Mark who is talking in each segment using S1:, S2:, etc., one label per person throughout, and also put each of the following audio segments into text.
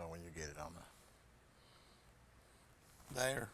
S1: when you get it on
S2: There.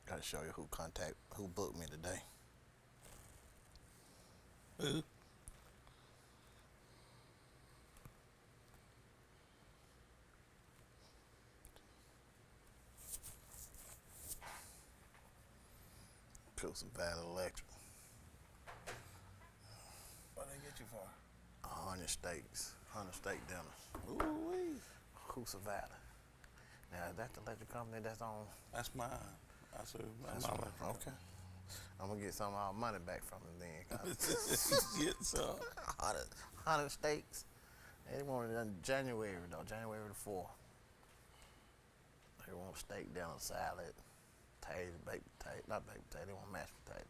S1: Gotta show you who booked me today.
S2: Who?
S1: Coosa Valley Electric.
S2: What they get you for?
S1: 100 steaks. 100 steak dinners.
S2: Ooh wee.
S1: Coosa Valley. Now, is that the electric company that's on?
S2: That's mine. That's who. That's
S1: That's
S2: my
S1: okay. I'm gonna get some of our money back from them then.
S2: Get some.
S1: 100 steaks. They wanted it in January though, January the 4th. They want steak dinner, salad, potatoes, baked potato, not baked potato. They want mashed potatoes.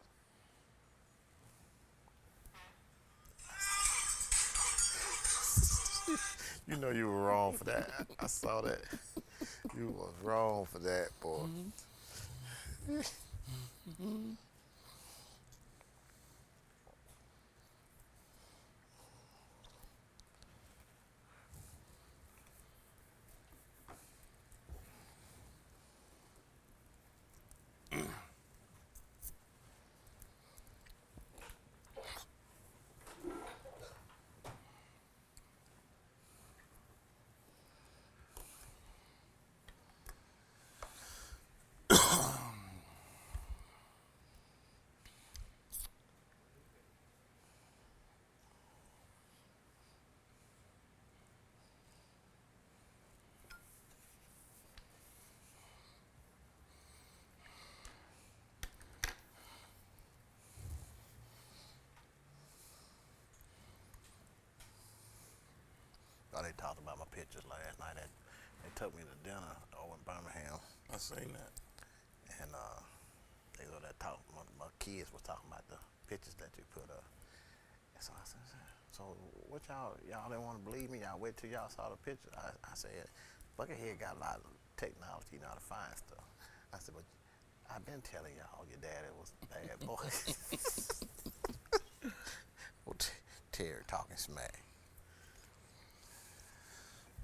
S1: You know you were wrong for that. I saw that. You was wrong for that, boy. Oh, they talked about my pictures last night. They took me to dinner over in Birmingham,
S2: I seen that.
S1: and they were there talking. My kids was talking about the pictures that you put up. And so I said, "So what y'all didn't want to believe me? Y'all wait till y'all saw the picture." I said, "Buckethead got a lot of technology, you know how to find stuff." I said, "But I've been telling y'all your daddy was a bad boy." Well, Terry talking smack.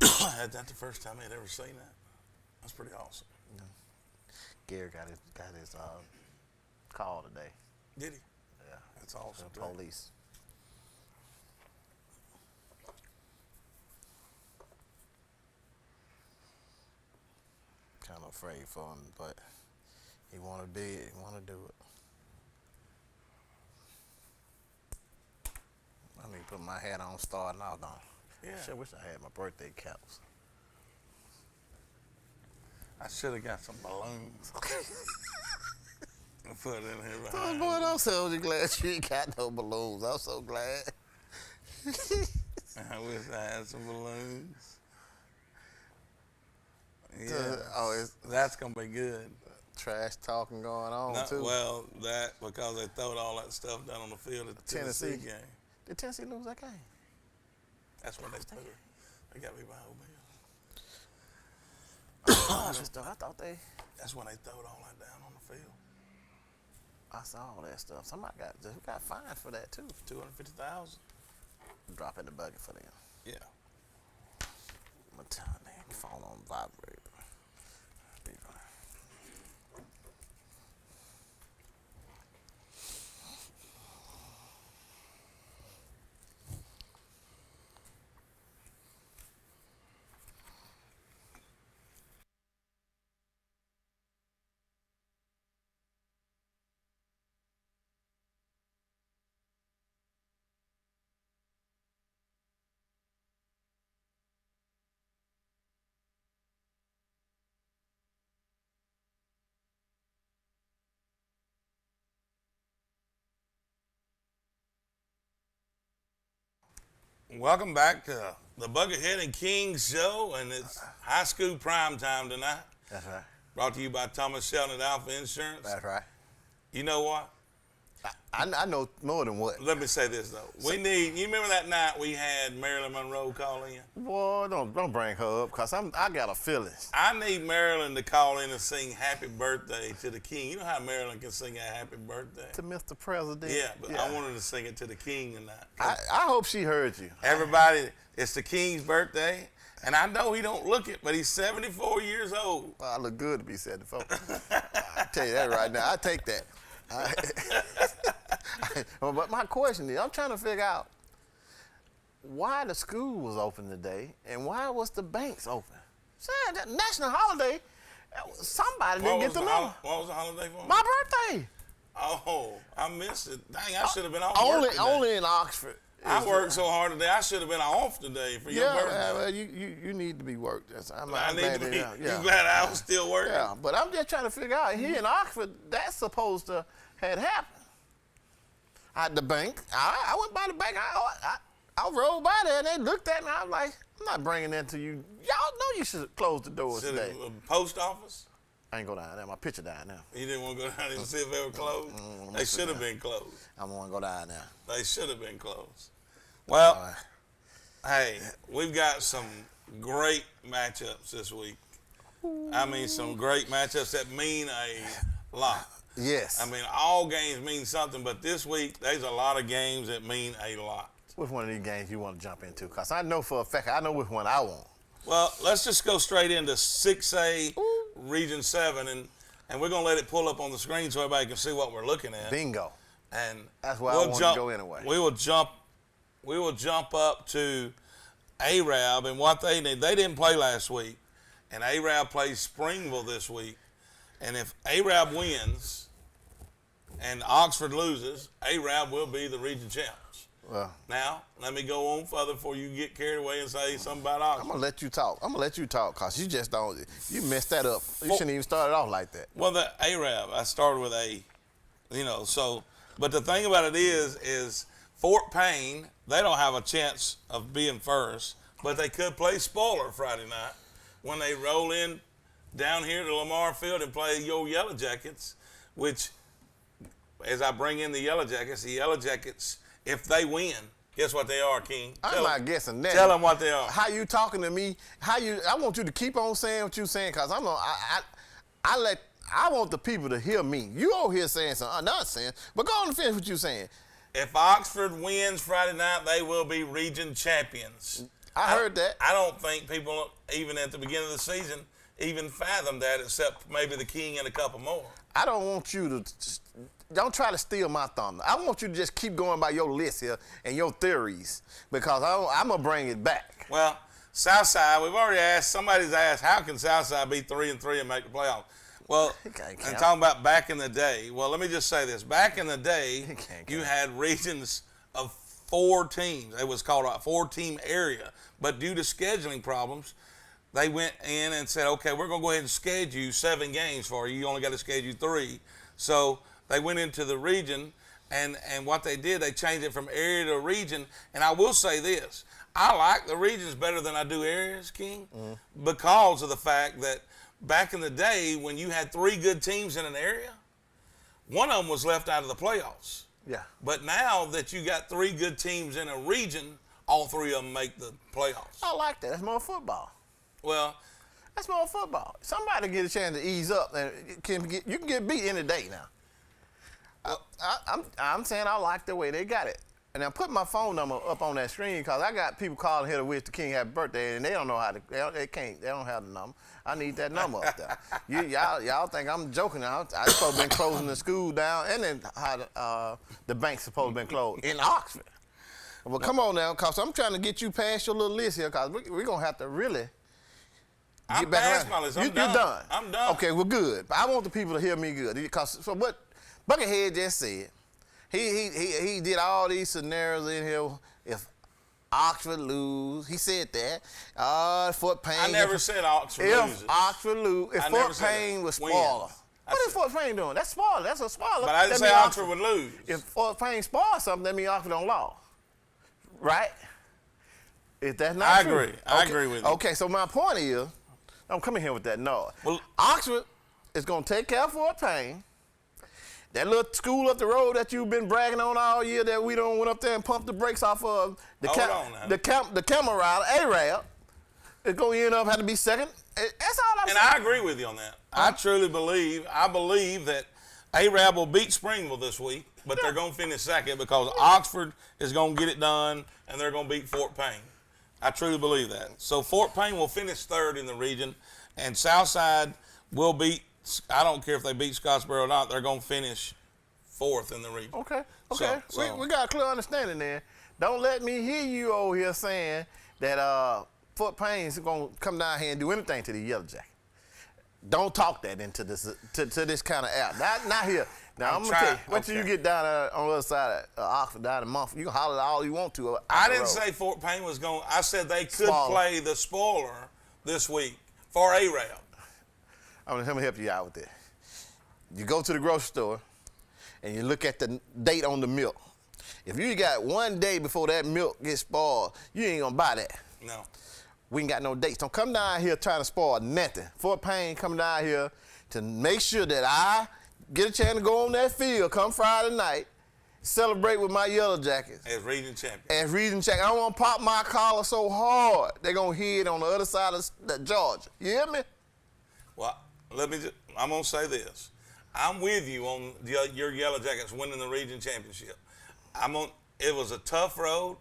S2: Is that the first time they'd ever seen that? That's pretty awesome.
S1: You know, Gary got his call today.
S2: Did he?
S1: Yeah,
S2: That's awesome.
S1: the police. Kind of afraid for him, but he want to be it. He want to do it. I need to put my hat on, starting out on.
S2: Yeah.
S1: Sure wish I had my birthday caps.
S2: I should have got some balloons and put it in here
S1: Oh
S2: behind
S1: boy,
S2: me.
S1: I'm so glad you ain't got no balloons. I'm so glad.
S2: I wish I had some balloons. Yeah. That's gonna be good.
S1: Trash talking going on
S2: Not,
S1: too.
S2: well, that because they throwed all that stuff down on the field at the Tennessee game.
S1: Did Tennessee lose that game?
S2: That's when they threw it. They got me behind me.
S1: I thought they.
S2: That's when they throwed all that down on the field.
S1: I saw all that stuff. Somebody got fined for that too.
S2: 250,000.
S1: Drop in the bucket for them.
S2: Yeah.
S1: I'm telling you, phone on vibrate.
S2: Welcome back to the Buckethead and King Show, and it's high school prime time tonight.
S1: That's right.
S2: Brought to you by Thomas Sheldon at Alpha Insurance.
S1: That's right.
S2: You know what?
S1: I know more than what.
S2: Let me say this, though. You remember that night we had Marilyn Monroe call in?
S1: Boy, don't bring her up, because I got a feeling.
S2: I need Marilyn to call in and sing happy birthday to the king. You know how Marilyn can sing a happy birthday?
S1: To Mr. President.
S2: Yeah, but I wanted to sing it to the king tonight.
S1: I hope she heard you.
S2: Everybody, it's the king's birthday, and I know he don't look it, but he's 74 years old.
S1: Well, I look good to be 74. I tell you that right now. I take that. But my question is, I'm trying to figure out why the school was open today and why was the banks open? Saying that national holiday, somebody didn't get the number.
S2: What was the holiday for?
S1: My birthday.
S2: Oh, I missed it. Dang, I should have been off
S1: Only,
S2: work today.
S1: only in Oxford.
S2: I worked so hard today. I should have been off today for your birthday.
S1: Yeah, well, you need to be worked.
S2: I need to be. You glad I was still working?
S1: Yeah, but I'm just trying to figure out here in Oxford, that's supposed to had happened. At the bank, I went by the bank. I rolled by there and they looked at me. I was like, I'm not bringing that to you. Y'all know you should close the doors today.
S2: Post office?
S1: I ain't go down there. My picture down there.
S2: You didn't want to go down there and see if they were closed? They should have been closed.
S1: I want to go down there.
S2: They should have been closed. Well, hey, we've got some great matchups this week. I mean, some great matchups that mean a lot.
S1: Yes.
S2: I mean, all games mean something, but this week, there's a lot of games that mean a lot.
S1: Which one of these games you want to jump into? Because I know for a fact, I know which one I want.
S2: Well, let's just go straight into 6A Region 7, and we're going to let it pull up on the screen so everybody can see what we're looking at.
S1: Bingo.
S2: And
S1: that's where I want to go anyway.
S2: We will jump up to Arab, and what they didn't play last week, and Arab plays Springville this week. And if Arab wins and Oxford loses, Arab will be the region champs.
S1: Well,
S2: now, let me go on further before you get carried away and say something about Oxford.
S1: I'm going to let you talk because you just don't. You messed that up. You shouldn't even start it off like that.
S2: Well, the Arab, I started with A, so. But the thing about it is Fort Payne, they don't have a chance of being first, but they could play spoiler Friday night when they roll in down here to Lamar Field and play your Yellow Jackets, which, as I bring in the Yellow Jackets, if they win, guess what they are, King?
S1: I'm not guessing that.
S2: Tell them what they are.
S1: How you talking to me? I want you to keep on saying what you're saying, because I want the people to hear me. You over here saying some nonsense, but go on and finish what you're saying.
S2: If Oxford wins Friday night, they will be region champions.
S1: I heard that.
S2: I don't think people, even at the beginning of the season, even fathom that, except maybe the King and a couple more.
S1: I don't want you to, don't try to steal my thunder. I want you to just keep going by your list here and your theories, because I'm going to bring it back.
S2: Well, Southside, we've already asked, somebody's asked, how can Southside be 3-3 and make the playoffs? Well, and talking about back in the day, well, let me just say this. Back in the day, you had regions of 4 teams. It was called a 4-team area. But due to scheduling problems, they went in and said, okay, we're going to go ahead and schedule 7 games for you. You only got to schedule 3. So they went into the region, and what they did, they changed it from area to region. And I will say this. I like the regions better than I do areas, King, because of the fact that back in the day, when you had 3 good teams in an area, one of them was left out of the playoffs.
S1: Yeah.
S2: But now that you got 3 good teams in a region, all 3 of them make the playoffs.
S1: I like that. That's more football.
S2: Well,
S1: that's more football. Somebody get a chance to ease up, and you can get beat any day now. I'm saying I like the way they got it. And I put my phone number up on that screen because I got people calling here to wish the King happy birthday, and they don't know how to. They don't have the number. I need that number up there. Y'all think I'm joking? I supposed to been closing the school down, and then how the bank's supposed to been closed in Oxford. Well, come on now, cause I'm trying to get you past your little list here, cause we're gonna have to really.
S2: I'm past my list. You're
S1: done.
S2: I'm done.
S1: Okay, well, good. But I want the people to hear me good, because so what Buckethead just said. He did all these scenarios in here. If Oxford lose, he said that. Fort Payne.
S2: I never said Oxford loses.
S1: If Oxford lose, if Fort Payne was spoiler. What is Fort Payne doing? That's spoiler. That's a spoiler.
S2: But I didn't say Oxford would lose.
S1: If Fort Payne spoils something, that means Oxford don't lose. Right? Is that not true?
S2: Agree. I agree with you.
S1: Okay, so my point is, I'm coming here with that noise.
S2: Well,
S1: Oxford is going to take care of Fort Payne. That little school up the road that you've been bragging on all year that we don't went up there and pumped the brakes off of the camera rider, Arab, is going to end up having to be second. That's all I'm saying.
S2: And I agree with you on that. I truly believe that Arab will beat Springville this week, but they're going to finish second because Oxford is going to get it done and they're going to beat Fort Payne. I truly believe that. So Fort Payne will finish third in the region, and Southside will beat, I don't care if they beat Scottsboro or not, they're going to finish fourth in the region.
S1: Okay.
S2: So,
S1: we got a clear understanding there. Don't let me hear you over here saying that Fort Payne is going to come down here and do anything to the Yellow Jacket. Don't talk that into this to this kind of app. Not here. Now, I'm going to tell you, wait till you get down on the other side of Oxford, down in Mumford. You can holler all you want to.
S2: I didn't say Fort Payne was going. I said they could play the spoiler this week for Arab.
S1: I'm going to help you out with that. You go to the grocery store and you look at the date on the milk. If you got 1 day before that milk gets spoiled, you ain't going to buy that.
S2: No.
S1: We ain't got no dates. Don't come down here trying to spoil nothing. Fort Payne come down here to make sure that I get a chance to go on that field come Friday night, celebrate with my Yellow Jackets.
S2: As region champion.
S1: As region champion. I don't want to pop my collar so hard they're going to hit on the other side of Georgia. You hear me?
S2: Well, I'm going to say this. I'm with you on your Yellow Jackets winning the region championship. It was a tough road.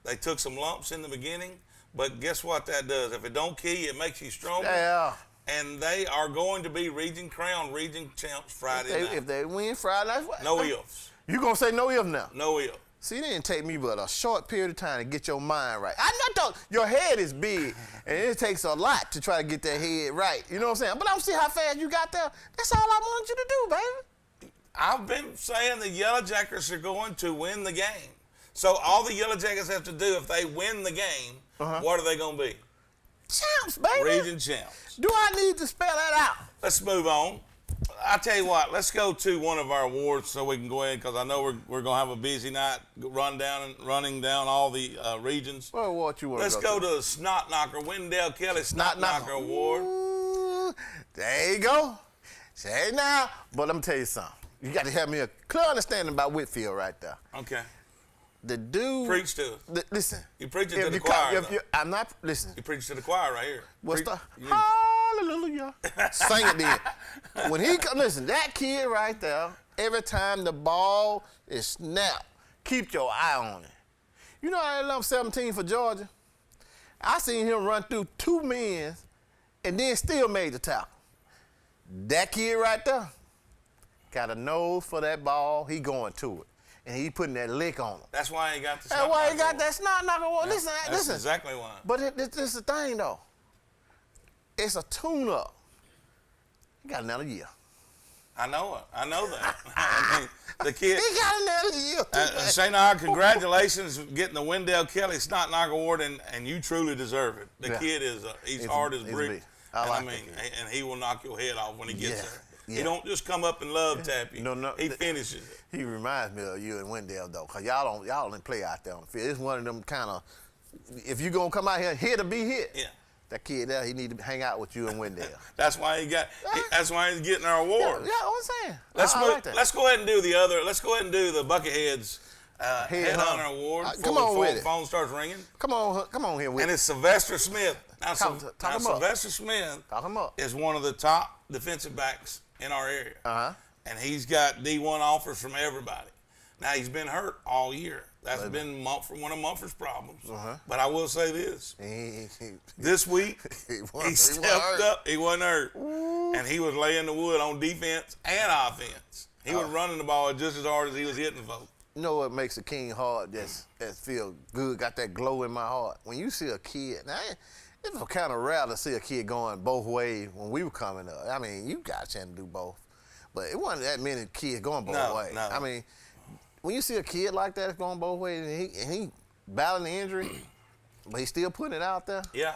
S2: They took some lumps in the beginning, but guess what that does? If it don't kill you, it makes you stronger.
S1: Yeah.
S2: And they are going to be region champs Friday night.
S1: If they win Friday night.
S2: No ifs.
S1: You going to say no ifs now?
S2: No ifs.
S1: See, it didn't take me but a short period of time to get your mind right. I know your head is big, and it takes a lot to try to get that head right. You know what I'm saying? But I don't see how fast you got there. That's all I wanted you to do, baby.
S2: I've been saying the Yellow Jackets are going to win the game. So all the Yellow Jackets have to do if they win the game, what are they going to be?
S1: Champs, baby.
S2: Region champs.
S1: Do I need to spell that out?
S2: Let's move on. I tell you what, let's go to one of our awards so we can go ahead because I know we're going to have a busy night running down all the regions.
S1: Well, what you want
S2: Let's go to the Snot Knocker, Wendell Kelly Snot Knocker Award.
S1: Ooh, there you go. Say it now. But let me tell you something. You got to have me a clear understanding about Whitfield right there.
S2: Okay.
S1: The dude.
S2: Preach to us.
S1: Listen.
S2: You preaching to the choir.
S1: I'm not. Listen.
S2: You preach to the choir right here.
S1: What's the hallelujah? Sing it then. When he come, listen, that kid right there, every time the ball is snapped, keep your eye on it. You know I love 17 for Georgia? I seen him run through 2 men and then still made the tackle. That kid right there got a nose for that ball. He going to it. And he putting that lick on him.
S2: That's why he got the
S1: That's why he got that Snot Knocker Award.
S2: Yeah,
S1: listen.
S2: That's exactly why.
S1: But this is the thing, though. It's a tune-up. He got another year.
S2: I know it. I know that. I mean, the kid.
S1: He got another year.
S2: Shayna, congratulations getting the Wendell Kelly Snot Knocker Award, and you truly deserve it. The kid is he's hard as brick. And he will knock your head off when he gets there. Yeah. He don't just come up and love tap you. No. He finishes it.
S1: He reminds me of you and Wendell, though, because y'all don't play out there on the field. It's one of them kind of, if you going to come out here hit or be hit.
S2: Yeah.
S1: That kid there, he need to hang out with you and Wendell.
S2: That's why that's why he's getting our award.
S1: Yeah, what I'm saying.
S2: Let's go ahead and do the other. Let's go ahead and do the Buckethead's Headhunter Award.
S1: Come on with it.
S2: The phone starts ringing.
S1: Come on here with it.
S2: And it's Sylvester Smith. Now,
S1: Sylvester
S2: Smith is one of the top defensive backs in our area. And he's got D1 offers from everybody. Now, he's been hurt all year. That's been one of Mumford's problems. But I will say this. This week, he stepped up. He wasn't hurt.
S1: Ooh.
S2: And he was laying the wood on defense and offense. He was running the ball just as hard as he was hitting folks.
S1: You know what makes a king heart that feel good, got that glow in my heart? When you see a kid, now, it was kind of rare to see a kid going both ways when we were coming up. I mean, you got a chance to do both. But it wasn't that many kids going both ways.
S2: No.
S1: I mean, when you see a kid like that going both ways and he battling the injury, but he's still putting it out there.
S2: Yeah.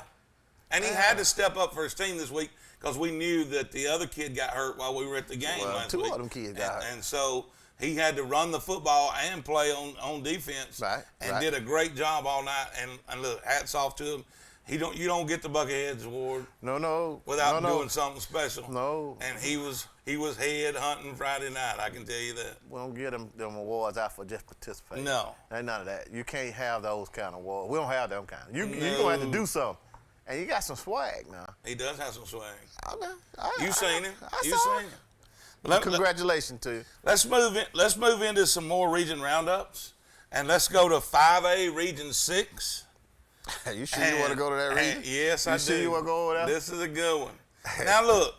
S2: And he had to step up for his team this week because we knew that the other kid got hurt while we were at the game last week.
S1: 2 of them kids got hurt.
S2: And so he had to run the football and play on defense, and did a great job all night. And look, hats off to him. You don't get the Bucketheads award without doing something special.
S1: No.
S2: And he was head hunting Friday night. I can tell you that.
S1: We don't get them awards out for just participating.
S2: No.
S1: Ain't none of that. You can't have those kind of awards. We don't have them kind. You're gonna have to do something. And you got some swag now.
S2: He does have some swag.
S1: You
S2: seen him. You seen him.
S1: Congratulations to you.
S2: Let's move into some more region roundups, and let's go to 5A Region 6.
S1: You sure you want to go to that region?
S2: Yes, I do.
S1: You sure you want to go over there?
S2: This is a good one. Now look,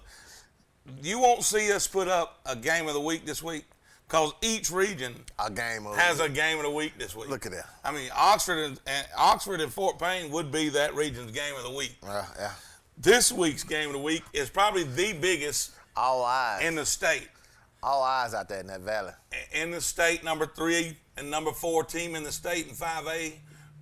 S2: you won't see us put up a game of the week this week because each region has a game of the week this week.
S1: Look at that.
S2: I mean, Oxford and Fort Payne would be that region's game of the week.
S1: Yeah.
S2: This week's game of the week is probably the biggest
S1: all eyes
S2: in the state.
S1: All eyes out there in that valley.
S2: In the state, number 3 and number 4 team in the state in 5A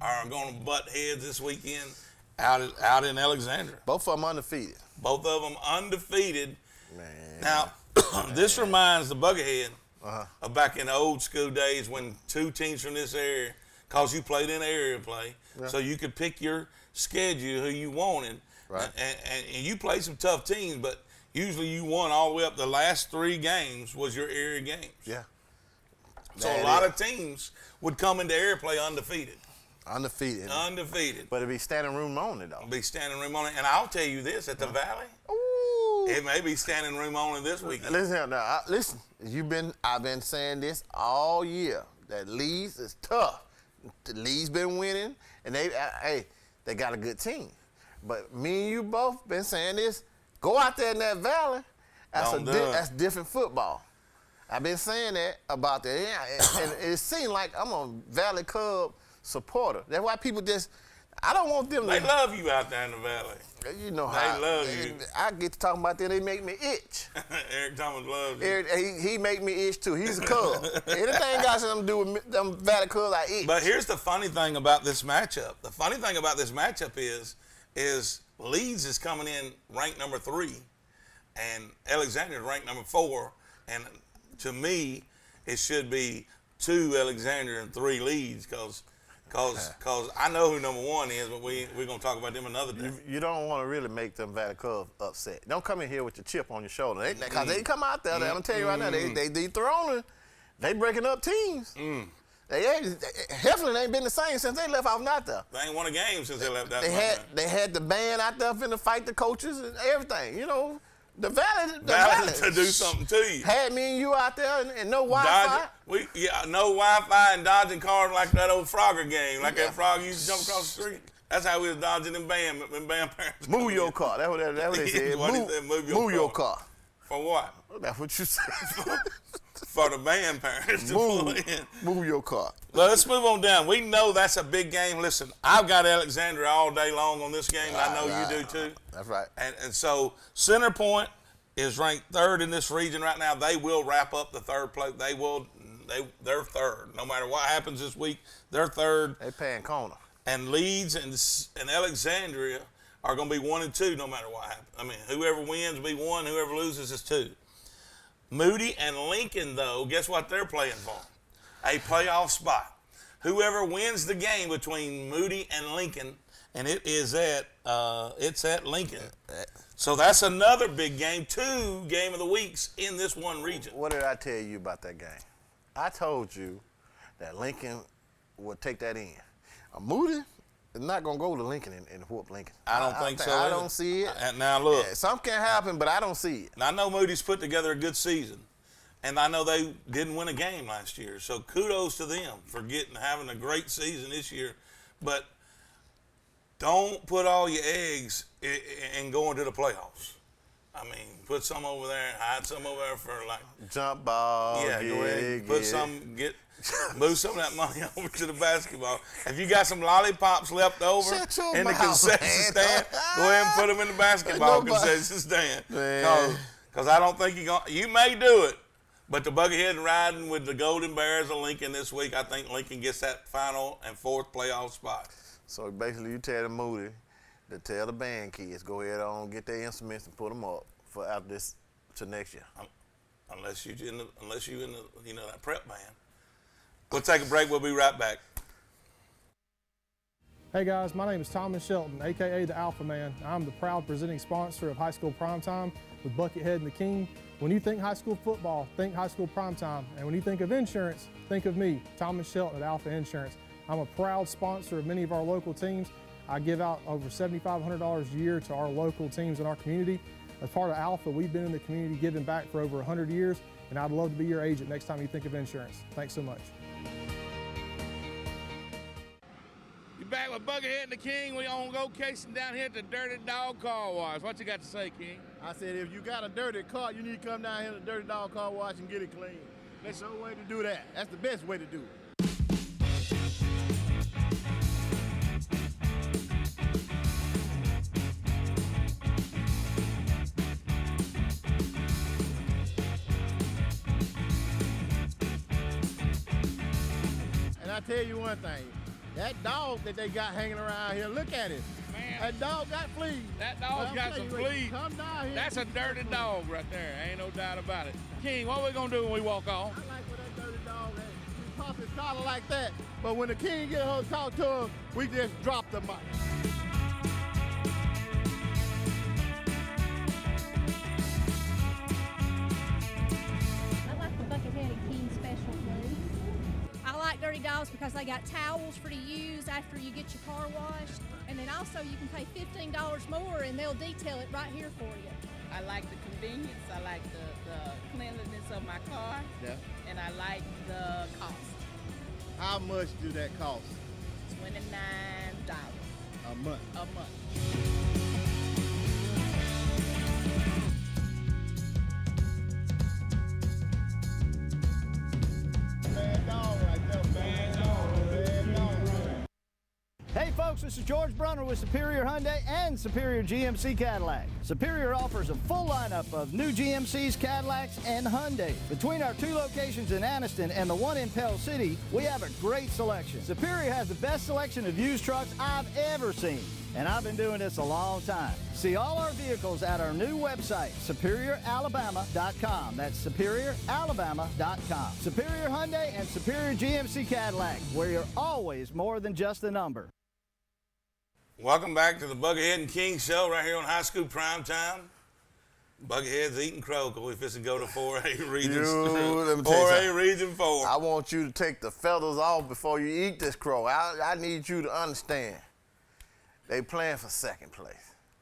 S2: are going to butt heads this weekend out in Alexandria.
S1: Both of them undefeated.
S2: Both of them undefeated.
S1: Man.
S2: Now, this reminds the Buckethead of back in the old school days when 2 teams from this area, because you played in area play, so you could pick your schedule who you wanted.
S1: Right.
S2: And you played some tough teams, but usually you won all the way up. The last 3 games was your area games.
S1: Yeah.
S2: So a lot of teams would come into area play undefeated. Undefeated.
S1: But it'd be standing room only, though.
S2: Be standing room only. And I'll tell you this, at the Valley, it may be standing room only this weekend.
S1: Listen here now. I've been saying this all year, that Leeds is tough. The Leeds been winning, and they got a good team. But me and you both been saying this, go out there in that Valley, that's different football. I've been saying that about that. And it seems like I'm a Valley Cub supporter. That's why people I don't want them to.
S2: They love you out there in the Valley.
S1: You know how.
S2: They love you.
S1: I get to talking about that, they make me itch.
S2: Eric Thomas loves you.
S1: Eric, he make me itch too. He's a Cub. Anything got something to do with them Valley Cubs, I itch.
S2: But here's the funny thing about this matchup. The funny thing about this matchup is Leeds is coming in ranked number 3, and Alexandria is ranked number 4. And to me, it should be 2 Alexandria and 3 Leeds because I know who number 1 is, but we're going to talk about them another day.
S1: You don't want to really make them Valley Cubs upset. Don't come in here with your chip on your shoulder. Because they come out there, I'm going to tell you right now, they throwing, they breaking up teams. Heflin ain't been the same since they left off out there.
S2: They ain't won a game since they left out
S1: there. They had the band out there finna fight the coaches and everything. You know, the Valley
S2: to do something to you.
S1: Had me and you out there and no Wi-Fi.
S2: No Wi-Fi and dodging cars like that old Frogger game, like that frog used to jump across the street. That's how we was dodging them band parents.
S1: Move your car. That's what they said. Move your car.
S2: For what?
S1: That's what you said.
S2: For the band parents to pull in.
S1: Move your car.
S2: Well, let's move on down. We know that's a big game. Listen, I've got Alexandria all day long on this game, and I know you do too.
S1: That's right.
S2: And so Center Point is ranked 3rd in this region right now. They will wrap up the 3rd place. They're 3rd. No matter what happens this week, they're 3rd.
S1: They paying corner.
S2: And Leeds and Alexandria are going to be 1 and 2 no matter what happens. I mean, whoever wins will be 1, whoever loses is 2. Moody and Lincoln, though, guess what they're playing for? A playoff spot. Whoever wins the game between Moody and Lincoln, and it's at Lincoln. So that's another big game, 2 game of the weeks in this one region.
S1: What did I tell you about that game? I told you that Lincoln would take that in. Moody is not going to go to Lincoln and whoop Lincoln.
S2: I don't think so.
S1: I don't see it.
S2: Now, look.
S1: Yeah, something can happen, but I don't see it.
S2: I know Moody's put together a good season, and I know they didn't win a game last year. So kudos to them for having a great season this year. But don't put all your eggs in going to the playoffs. I mean, put some over there, hide some over there for like
S1: jump ball.
S2: Yeah, go ahead. Move some of that money over to the basketball. If you got some lollipops left over in the concession stand, go ahead and put them in the basketball concession stand. Because I don't think you may do it, but the Buckethead riding with the Golden Bears of Lincoln this week, I think Lincoln gets that final and 4th playoff spot.
S1: So basically you tell the Moody to tell the band kids, go ahead on, get their instruments and put them up for after this to next year.
S2: unless you in the that prep band. We'll take a break. We'll be right back.
S3: Hey guys, my name is Thomas Shelton, aka the Alpha Man. I'm the proud presenting sponsor of High School Primetime with Buckethead and the King. When you think high school football, think High School Primetime. And when you think of insurance, think of me, Thomas Shelton at Alpha Insurance. I'm a proud sponsor of many of our local teams. I give out over $7,500 a year to our local teams in our community. As part of Alpha, we've been in the community giving back for over 100 years, and I'd love to be your agent next time you think of insurance. Thanks so much.
S4: Back with Buckethead and the King. We on location down here at the Dirty Dog Car Wash. What you got to say, King?
S5: I said if you got a dirty car, you need to come down here to the Dirty Dog Car Wash and get it clean. That's the way to do that. That's the best way to do it. And I tell you one thing. That dog that they got hanging around here, look at it.
S4: Man,
S5: that dog got fleas.
S4: That dog's got some fleas.
S5: Come down here.
S4: That's a dirty dog right there. Ain't no doubt about it. King, what we gonna do when we walk on?
S5: I like when that dirty dog he pop his collar like that. But when the King get home to talk to him, we just drop the mic.
S6: I like the Buckethead and King special food. I like Dirty Dogs because they got towels for to use after you get your car washed. And then also you can pay $15 more and they'll detail it right here for you.
S7: I like the convenience, I like the cleanliness of my car,
S5: Yeah.
S7: and I like the cost.
S5: How much do that cost?
S7: $29
S5: A month.
S7: a month.
S5: Bad dog right there. Bad dog. Bad dog.
S8: Hey folks, this is George Brunner with Superior Hyundai and Superior GMC Cadillac. Superior offers a full lineup of new GMCs, Cadillacs, and Hyundais. Between our 2 locations in Anniston and the one in Pell City, we have a great selection. Superior has the best selection of used trucks I've ever seen, and I've been doing this a long time. See all our vehicles at our new website, SuperiorAlabama.com. That's SuperiorAlabama.com. Superior Hyundai and Superior GMC Cadillac, where you're always more than just a number.
S2: Welcome back to the Buckethead and King Show right here on High School Primetime. Buckethead's eating crow because we're fixing to go to 4A Region 4A Region 4.
S1: I want you to take the feathers off before you eat this crow. I need you to understand. They playing for second place.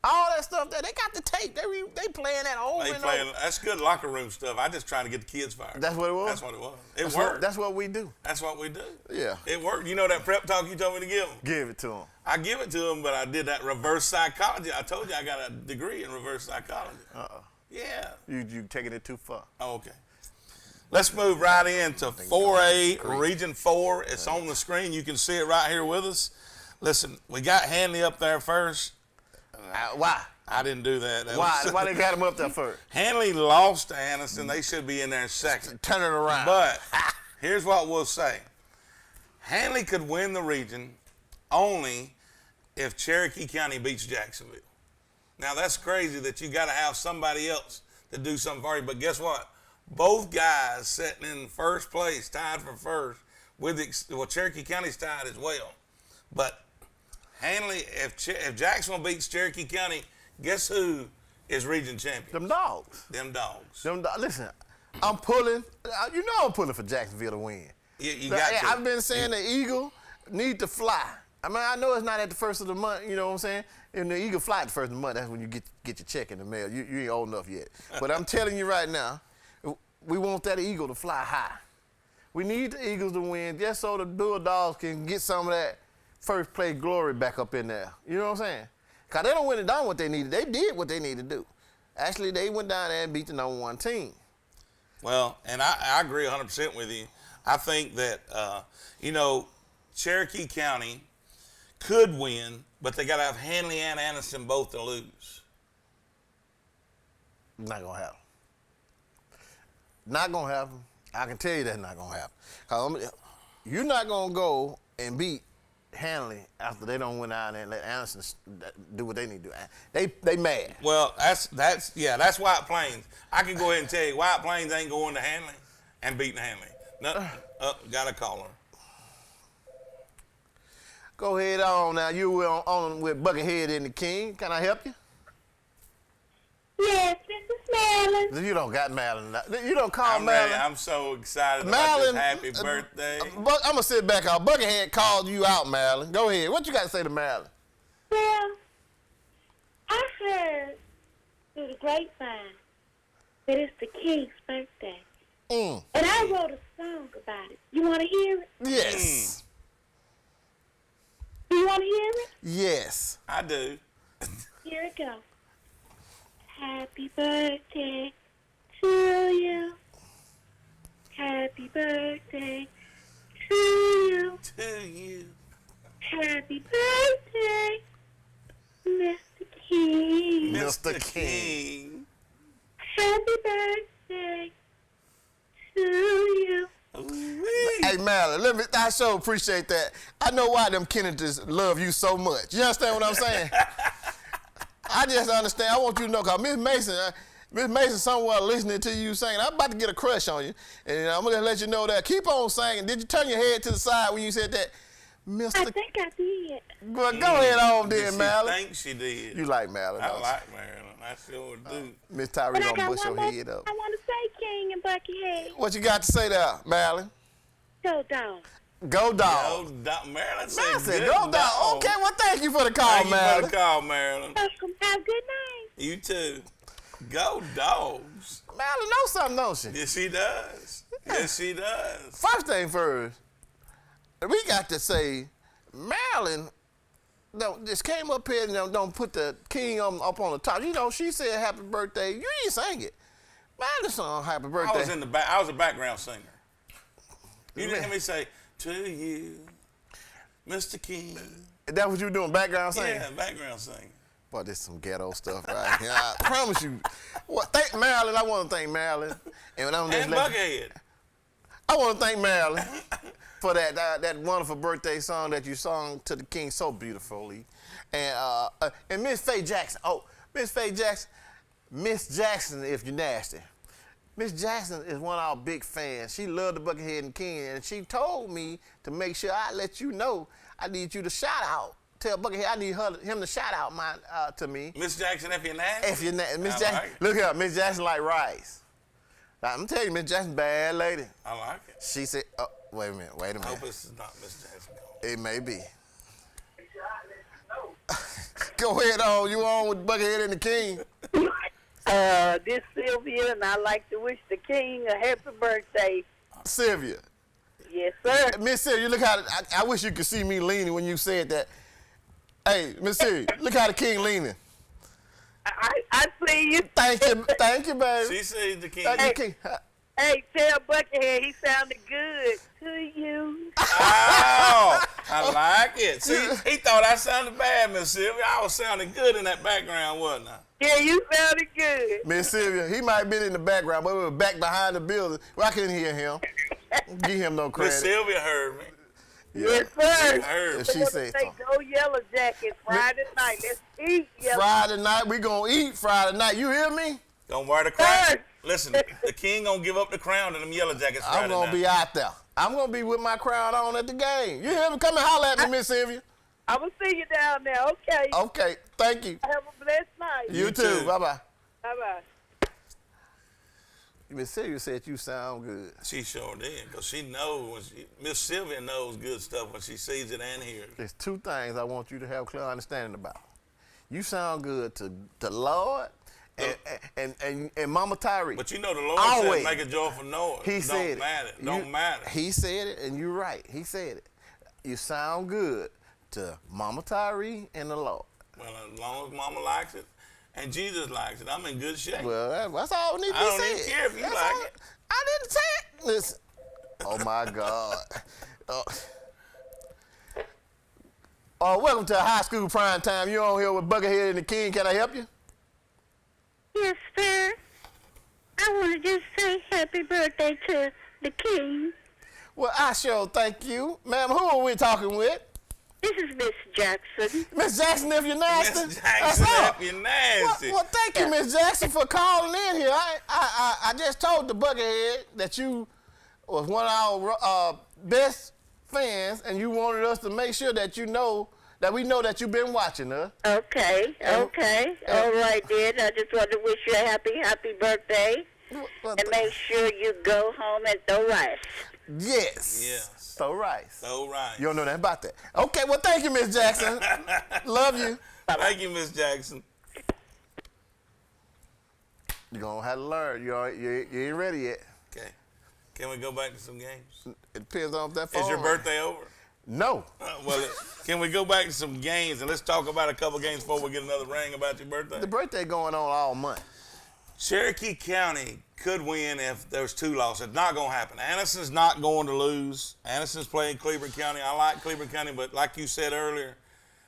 S1: All that stuff there, they got the tape. They playing that over and over.
S2: That's good locker room stuff. I just trying to get the kids fired.
S1: That's what it was?
S2: That's what it was. It worked.
S1: That's what we do.
S2: That's what we do.
S1: Yeah.
S2: It worked. You know that prep talk you told me to give them?
S1: Give it to them.
S2: I give it to them, but I did that reverse psychology. I told you I got a degree in reverse psychology.
S1: Uh-oh.
S2: Yeah.
S1: You taking it too far.
S2: Oh, okay. Let's move right into 4A Region 4. It's on the screen. You can see it right here with us. Listen, we got Hanley up there first.
S1: Why?
S2: I didn't do that.
S1: Why they got him up there first?
S2: Hanley lost to Anniston. They should be in there second.
S1: Turn it around.
S2: But here's what we'll say. Hanley could win the region only if Cherokee County beats Jacksonville. Now, that's crazy that you got to have somebody else to do something for you. But guess what? Both guys sitting in first place, tied for first, Cherokee County's tied as well. But Hanley, if Jacksonville beats Cherokee County, guess who is region champion?
S1: Them dogs.
S2: Them dogs.
S1: Listen, I'm pulling. You know I'm pulling for Jacksonville to win.
S2: You got to.
S1: I've been saying the Eagle need to fly. I mean, I know it's not at the first of the month, you know what I'm saying? And the Eagle fly at the first of the month, that's when you get your check in the mail. You ain't old enough yet. But I'm telling you right now, we want that Eagle to fly high. We need the Eagles to win just so the Bulldogs can get some of that first place glory back up in there. You know what I'm saying? Because they don't win it down what they needed. They did what they needed to do. Actually, they went down there and beat the number 1 team.
S2: Well, and I agree 100% with you. I think that, Cherokee County could win, but they got to have Hanley and Anniston both to lose.
S1: Not going to happen. Not going to happen. I can tell you that's not going to happen. 'Cause you're not going to go and beat Hanley after they don't went out there and let Anderson do what they need to do. They mad.
S2: Well, that's White Plains. I can go ahead and tell you, White Plains ain't going to Hanley and beating Hanley. No, got a caller.
S1: Go ahead on now. You were on with Buckethead and the King. Can I help you?
S9: Yes, this is Marilyn.
S1: You don't got Marilyn. You don't call
S2: I'm
S1: Marilyn.
S2: ready. I'm so excited about this happy birthday.
S1: I'm going to sit back out. Buckethead called you out, Marilyn. Go ahead. What you got to say to Marilyn?
S9: Well, I heard through the grapevine that it's the King's birthday. And I wrote a song about it. You want to hear it?
S1: Yes.
S9: Do you want to hear it?
S1: Yes.
S2: I do.
S9: Here it goes. Happy birthday to you. Happy birthday to you.
S2: To you.
S9: Happy birthday, Mr. King.
S1: Mr. King.
S9: Happy birthday to you.
S1: Hey, Marilyn, I so appreciate that. I know why them Kennedys love you so much. You understand what I'm saying? I just understand. I want you to know, because Miss Mason somewhere listening to you singing. I'm about to get a crush on you. And I'm going to let you know that. Keep on singing. Did you turn your head to the side when you said that?
S9: I think I did.
S1: Well, go ahead on then, Marilyn.
S2: I think she did.
S1: You like Marilyn.
S2: I like Marilyn. I sure do.
S1: Miss Tyree going to bust your head up.
S9: I want to say King and Buckethead.
S1: What you got to say there, Marilyn?
S9: Go dog.
S1: Go dog.
S2: Go dog. Marilyn
S1: said go dog. Okay, well, thank you for the call, Marilyn.
S2: Thank you for the call, Marilyn.
S9: Welcome. Have a good night.
S2: You too. Go dogs.
S1: Marilyn knows something, don't she?
S2: Yes, she does. Yes, she does.
S1: First thing first, we got to say, Marilyn just came up here and don't put the King up on the top. You know, she said happy birthday. You didn't sing it. Marilyn sung happy birthday.
S2: I was in the back. I was a background singer. You didn't hear me say, to you, Mr. King.
S1: Is that what you doing, background singing?
S2: Yeah, background singing.
S1: Boy, this is some ghetto stuff right here. I promise you. Well, thank Marilyn. I want to thank Marilyn. And
S2: Buckethead.
S1: I want to thank Marilyn for that wonderful birthday song that you sung to the King so beautifully. And Miss Faye Jackson. Oh, Miss Faye Jackson. Miss Jackson, if you're nasty. Miss Jackson is one of our big fans. She loved the Buckethead and King, and she told me to make sure I let you know I need you to shout out. Tell Buckethead I need him to shout out to me.
S2: Miss Jackson, if you're nasty.
S1: If you're nasty. Miss Jackson, like look here, Miss Jackson like rice. Now, I'm telling you, Miss Jackson, bad lady.
S2: I like it.
S1: She said, oh, wait a minute.
S2: I hope it's not Miss Jackson.
S1: It may be. Go ahead on. You on with Buckethead and the King.
S10: This Sylvia, and I'd like to wish the King a happy birthday.
S1: Sylvia.
S10: Yes, sir.
S1: Miss Sylvia, look how I wish you could see me leaning when you said that. Hey, Miss Sylvia, look how the King leaning.
S10: I see you.
S1: Thank you, baby.
S2: She sees the King.
S10: Hey, tell Buckethead he sounded good to you.
S2: Oh, I like it. See, he thought I sounded bad, Miss Sylvia. I was sounding good in that background, wasn't I?
S10: Yeah, you sounded good.
S1: Miss Sylvia, he might have been in the background, but we were back behind the building. Well, I couldn't hear him. Give him no credit.
S2: Miss Sylvia heard me.
S1: Yeah.
S10: Yes, sir.
S2: She heard me.
S1: She said,
S10: go Yellow Jacket Friday night. Let's eat Yellow
S1: Friday night. We going to eat Friday night. You hear me?
S2: Don't wear the crown. Listen, the King gonna give up the crown to them Yellow Jackets Friday
S1: I'm going to be out there. I'm going to be with my crown on at the game. You hear me? Come and holler at me, Miss Sylvia.
S10: I'm going to see you down there, okay?
S1: Okay, thank you.
S10: Have a blessed night.
S1: You too. Bye-bye.
S10: Bye-bye.
S1: Miss Sylvia said you sound good.
S2: She sure did, because she knows, Miss Sylvia knows good stuff when she sees it and hears it.
S1: There's two things I want you to have clear understanding about. You sound good to the Lord and Mama Tyree.
S2: But you know the Lord
S1: always
S2: said make a joyful noise.
S1: He said
S2: Don't matter. Don't matter.
S1: He said it, and you're right. He said it. You sound good to Mama Tyree and the Lord.
S2: Well, as long as Mama likes it and Jesus likes it, I'm in good shape.
S1: Well, that's all need to be said.
S2: I don't even care if you like it.
S1: I didn't say it. Listen. Oh, my God. Welcome to High School Prime Time. You're on here with Buckethead and the King. Can I help you?
S9: Yes, sir. I want to just say happy birthday to the King.
S1: Well, I sure thank you. Ma'am, who are we talking with?
S9: This is Miss Jackson.
S1: Miss Jackson, if you're nasty.
S2: Miss Jackson, if you're nasty.
S1: Well, thank you, Miss Jackson, for calling in here. I just told the Buckethead that you was one of our best fans, and you wanted us to make sure that we know that you've been watching us.
S9: Okay. All right, then. I just want to wish you a happy birthday. And make sure you go home and throw rice.
S1: Yes. Throw rice.
S2: Throw rice.
S1: You don't know nothing about that. Okay, well, thank you, Miss Jackson. Love you.
S2: Thank you, Miss Jackson.
S1: You're going to have to learn. You ain't ready yet.
S2: Okay. Can we go back to some games?
S1: It depends on if that phone.
S2: Is your birthday over?
S1: No.
S2: Well, can we go back to some games, and let's talk about a couple games before we get another ring about your birthday?
S1: The birthday going on all month.
S2: Cherokee County could win if there's 2 losses. It's not going to happen. Annison's not going to lose. Annison's playing Cleveland County. I like Cleveland County, but like you said earlier,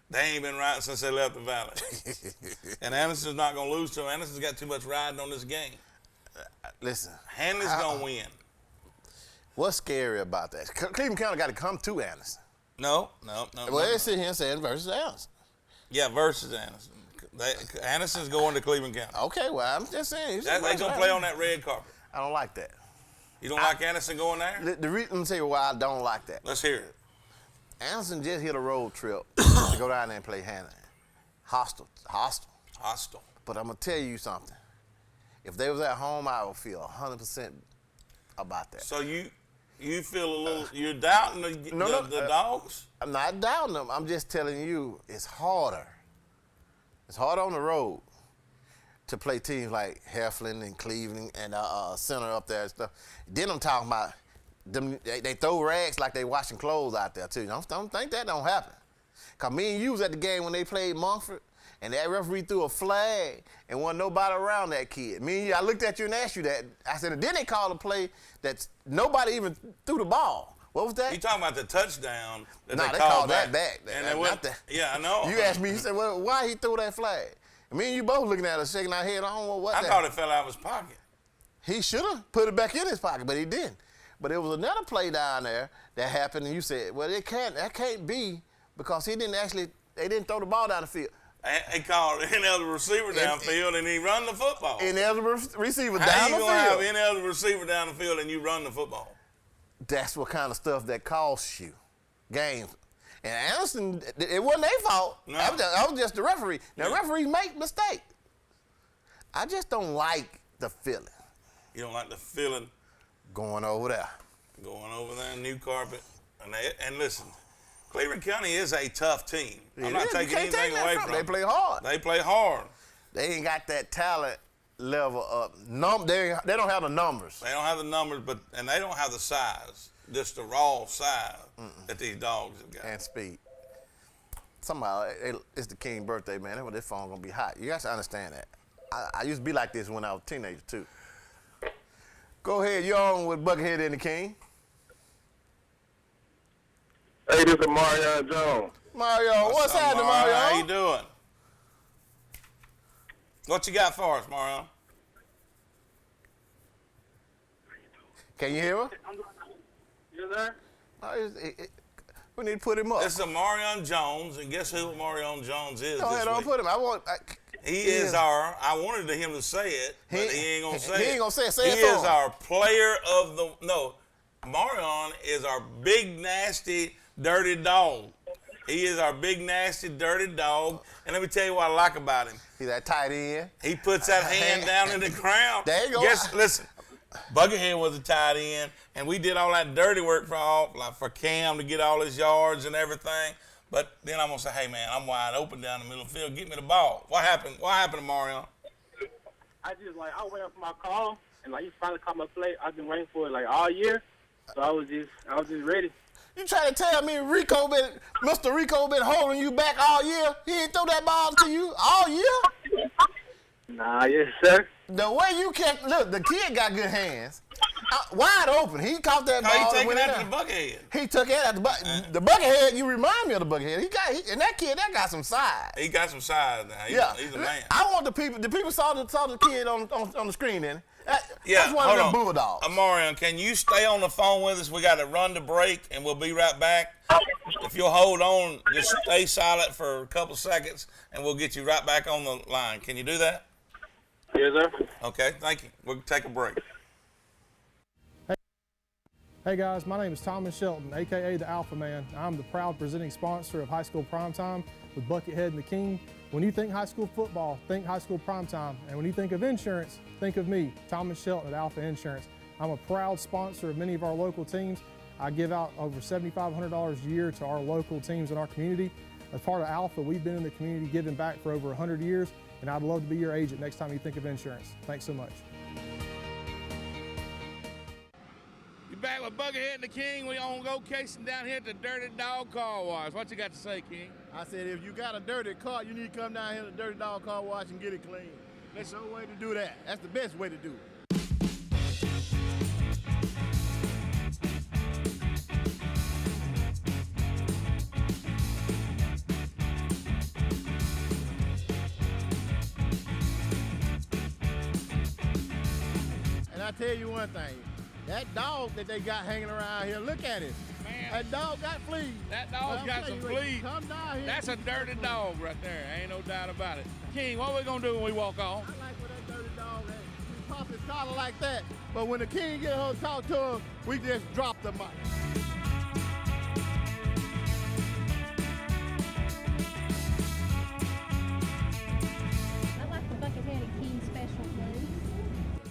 S2: they ain't been right since they left the Valley. And Annison's not going to lose to them. Annison's got too much riding on this game.
S1: Listen.
S2: Hanley's going to win.
S1: What's scary about that? Cleveland County got to come to Annison.
S2: No.
S1: Well, they sit here and saying versus Annison.
S2: Yeah, versus Annison. Annison's going to Cleveland County.
S1: Okay, well, I'm just saying.
S2: They're going to play on that red carpet.
S1: I don't like that.
S2: You don't like Annison going there?
S1: Let me tell you why I don't like that.
S2: Let's hear it.
S1: Annison just hit a road trip to go down there and play Hannah. Hostile. But I'm going to tell you something. If they was at home, I would feel 100% about that.
S2: So you feel a little, you're doubting the Dogs?
S1: I'm not doubting them. I'm just telling you it's harder. It's harder on the road to play teams like Heflin and Cleveland and Center up there and stuff. Then I'm talking about them. They throw rags like they washing clothes out there too. Don't think that don't happen. Cause me and you was at the game when they played Montford, and that referee threw a flag and wasn't nobody around that kid. Me and you, I looked at you and asked you that. I said, and then they called a play that nobody even threw the ball. What was that?
S2: You talking about the touchdown that
S1: they
S2: called
S1: that back.
S2: Yeah, I know.
S1: You asked me, you said, well, why he threw that flag? And me and you both looking at us, shaking our head. I don't know what
S2: I thought it fell out of his pocket.
S1: He should have put it back in his pocket, but he didn't. But there was another play down there that happened, and you said, well, that can't be because they didn't throw the ball down the field.
S2: He called ineligible receiver downfield, and he run the football.
S1: Ineligible receiver down the field.
S2: How you going to have ineligible receiver down the field and you run the football?
S1: That's what kind of stuff that costs you games. And Anderson, it wasn't their fault.
S2: No.
S1: I was just the referee. Now, referees make mistakes. I just don't like the feeling.
S2: You don't like the feeling?
S1: Going over there,
S2: new carpet. And listen, Cleveland County is a tough team. I'm not taking anything away from them.
S1: They play hard. They ain't got that talent level up. They don't have the numbers.
S2: They don't have the numbers, and they don't have the size, just the raw size that these Dogs have got.
S1: And speed. Somehow, it's the King birthday, man. This phone gonna be hot. You guys understand that. I used to be like this when I was a teenager, too. Go ahead, you're on with Buckethead and the King.
S11: Hey, this is Marion Jones.
S1: What's happening, Mario?
S2: How you doing? What you got for us, Marion?
S1: Can you hear him?
S11: You there?
S1: We need to put him up.
S2: This is Marion Jones, and guess who Marion Jones is?
S1: Go ahead, don't put him. I
S2: wanted him to say it, but he ain't gonna say it.
S1: He ain't gonna say it.
S2: He is our player of the. No, Marion is our big, nasty, dirty dog. He is our big, nasty, dirty dog. And let me tell you what I like about him.
S1: He's that tight end.
S2: He puts that hand down in the ground.
S1: There you go.
S2: Listen, Buckethead was a tight end, and we did all that dirty work for Cam to get all his yards and everything. But then I'm gonna say, hey man, I'm wide open down the middle of the field. Get me the ball. What happened? What happened to Marion?
S11: I waited for my call, and you finally caught my play. I've been waiting for it all year, so I was just ready.
S1: You trying to tell me Mr. Rico been holding you back all year? He ain't throw that ball to you all year?
S11: Nah, yes sir.
S1: The way you kept, look, the kid got good hands. Wide open. He caught that ball.
S2: He taking after the Buckethead.
S1: He took it at the Buckethead. You remind me of the Buckethead. And that kid, that got some size.
S2: He got some size now. He's a man.
S1: I want the people saw the kid on the screen then. That's one of them bulldogs.
S2: Amarian, can you stay on the phone with us? We got to run the break, and we'll be right back. If you'll hold on, just stay silent for a couple seconds, and we'll get you right back on the line. Can you do that?
S11: Yes, sir.
S2: Okay, thank you. We'll take a break.
S3: Hey guys, my name is Thomas Shelton, aka the Alpha Man. I'm the proud presenting sponsor of High School Primetime with Buckethead and the King. When you think high school football, think High School Primetime. And when you think of insurance, think of me, Thomas Shelton at Alpha Insurance. I'm a proud sponsor of many of our local teams. I give out over $7,500 a year to our local teams in our community. As part of Alpha, we've been in the community giving back for over 100 years, and I'd love to be your agent next time you think of insurance. Thanks so much.
S4: Back with Buckethead and the King. We on location down here at the Dirty Dog Car Wash. What you got to say, King?
S5: I said, if you got a dirty car, you need to come down here to the Dirty Dog Car Wash and get it clean. That's the way to do that. That's the best way to do it. And I tell you one thing. That dog that they got hanging around here, look at it.
S4: Man,
S5: that dog got fleas.
S4: That dog's got some fleas.
S5: Come down here.
S4: That's a dirty dog right there. Ain't no doubt about it. King, what we gonna do when we walk on?
S5: I like where that dirty dog at. We pop his collar like that, but when the King get home to talk to him, we just drop the mic.
S6: I like the Buckethead and King special food.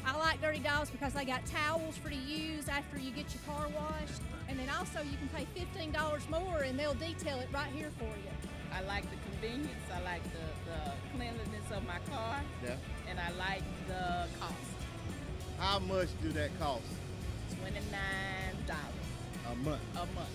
S6: I like dirty dogs because they got towels for to use after you get your car washed. And then also you can pay $15 more and they'll detail it right here for you.
S7: I like the convenience. I like the cleanliness of my car.
S5: Yeah.
S7: And I like the cost.
S5: How much do that cost?
S7: $29
S5: a month.
S7: A month.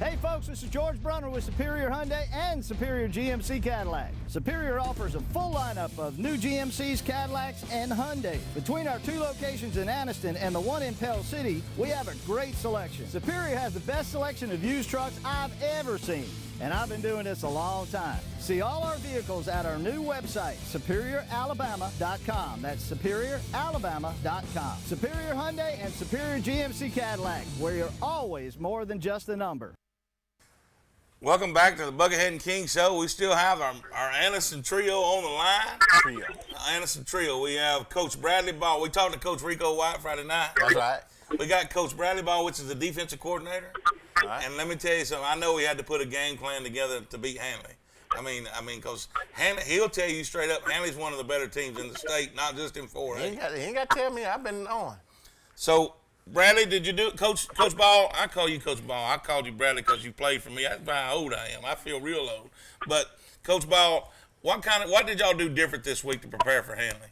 S8: Hey folks, this is George Brunner with Superior Hyundai and Superior GMC Cadillac. Superior offers a full lineup of new GMCs, Cadillacs, and Hyundai. Between our two locations in Anniston and the one in Pell City, we have a great selection. Superior has the best selection of used trucks I've ever seen, and I've been doing this a long time. See all our vehicles at our new website, SuperiorAlabama.com. That's SuperiorAlabama.com. Superior Hyundai and Superior GMC Cadillac, where you're always more than just a number.
S2: Welcome back to the Buckethead and King Show. We still have our Anderson trio on the line. Anderson trio. We have Coach Bradley Ball. We talked to Coach Rico White Friday night.
S1: That's right.
S2: We got Coach Bradley Ball, which is the defensive coordinator. Right. And let me tell you something. I know we had to put a game plan together to beat Hanley. I mean, because he'll tell you straight up, Hanley's one of the better teams in the state, not just in 4A.
S1: He ain't got to tell me. I've been on.
S2: So, Bradley, did you do it? Coach Ball? I call you Coach Ball. I called you Bradley because you played for me. That's about how old I am. I feel real old. But, Coach Ball, what did y'all do different this week to prepare for Hanley?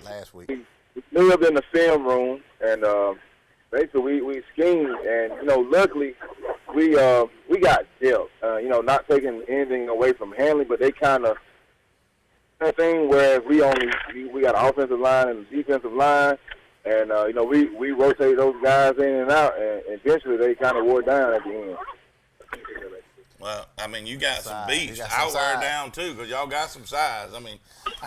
S1: Last week.
S12: We lived in the film room, and basically we schemed, and luckily we got dealt. Not taking anything away from Hanley, but they kind of thing where we got an offensive line and a defensive line, and we rotate those guys in and out, and eventually they kind of wore down at the end.
S2: Well, I mean, you got some beast. I wear down too because y'all got some size. I mean,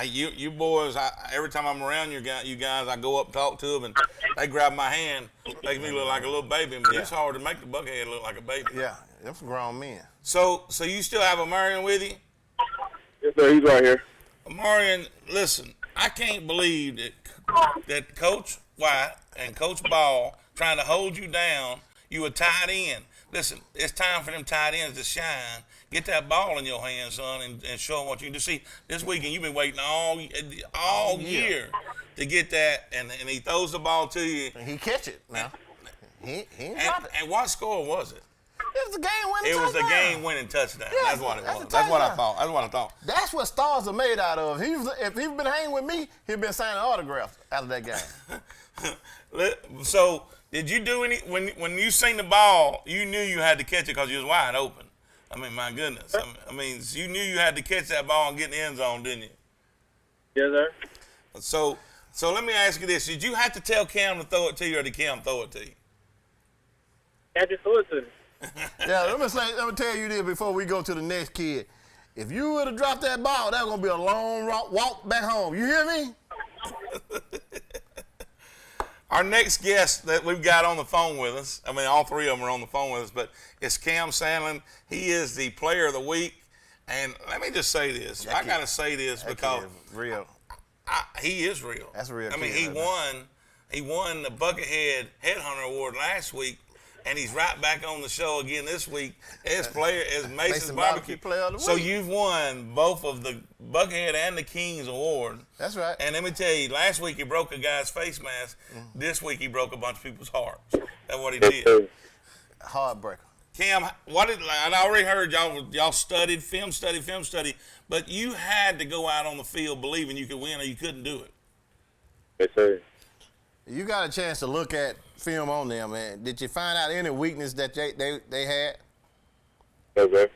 S2: you boys. Every time I'm around you guys, I go up and talk to them, and they grab my hand, make me look like a little baby. But it's hard to make the Buckethead look like a baby.
S1: Yeah, them grown men.
S2: So you still have Amarian with you?
S12: Yes, sir. He's right here.
S2: Amarian, listen, I can't believe that Coach White and Coach Ball trying to hold you down. You were tied in. Listen, it's time for them tight ends to shine. Get that ball in your hands, son, and show them what you can do. See, this weekend you've been waiting all year to get that, and he throws the ball to you.
S1: And he catch it now. He
S2: and what score was it?
S1: It was the game-winning touchdown.
S2: It was the game-winning touchdown.
S1: Yeah,
S2: that's what it was. That's what I thought.
S1: That's what stars are made out of. If he'd been hanging with me, he'd been signing autographs out of that game.
S2: So, did you do any when you seen the ball? You knew you had to catch it because you was wide open. I mean, my goodness. I mean, you knew you had to catch that ball and get in the end zone, didn't you?
S12: Yes, sir.
S2: So, So let me ask you this. Did you have to tell Cam to throw it to you, or did Cam throw it to you?
S11: I just threw it to me.
S1: Yeah, let me tell you this before we go to the next kid. If you would have dropped that ball, that's going to be a long walk back home. You hear me?
S2: Our next guest that we've got on the phone with us, I mean, all three of them are on the phone with us, but it's Cam Sandlin. He is the player of the week. And let me just say this. I got to say this because
S1: real.
S2: He is real.
S1: That's a real
S2: I mean,
S1: kid,
S2: he won the Buckethead Headhunter Award last week, and he's right back on the show again this week as Mason's Barbecue
S1: Player of the
S2: So
S1: Week.
S2: you've won both of the Buckethead and the Kings Award.
S1: That's right.
S2: And let me tell you, last week he broke a guy's face mask. This week he broke a bunch of people's hearts. That's what he did.
S1: Heartbreaker.
S2: Cam, I already heard y'all studied, film study, but you had to go out on the field believing you could win or you couldn't do it.
S11: Yes, sir.
S1: You got a chance to look at film on them, man. Did you find out any weakness that they had?
S11: Yes, sir.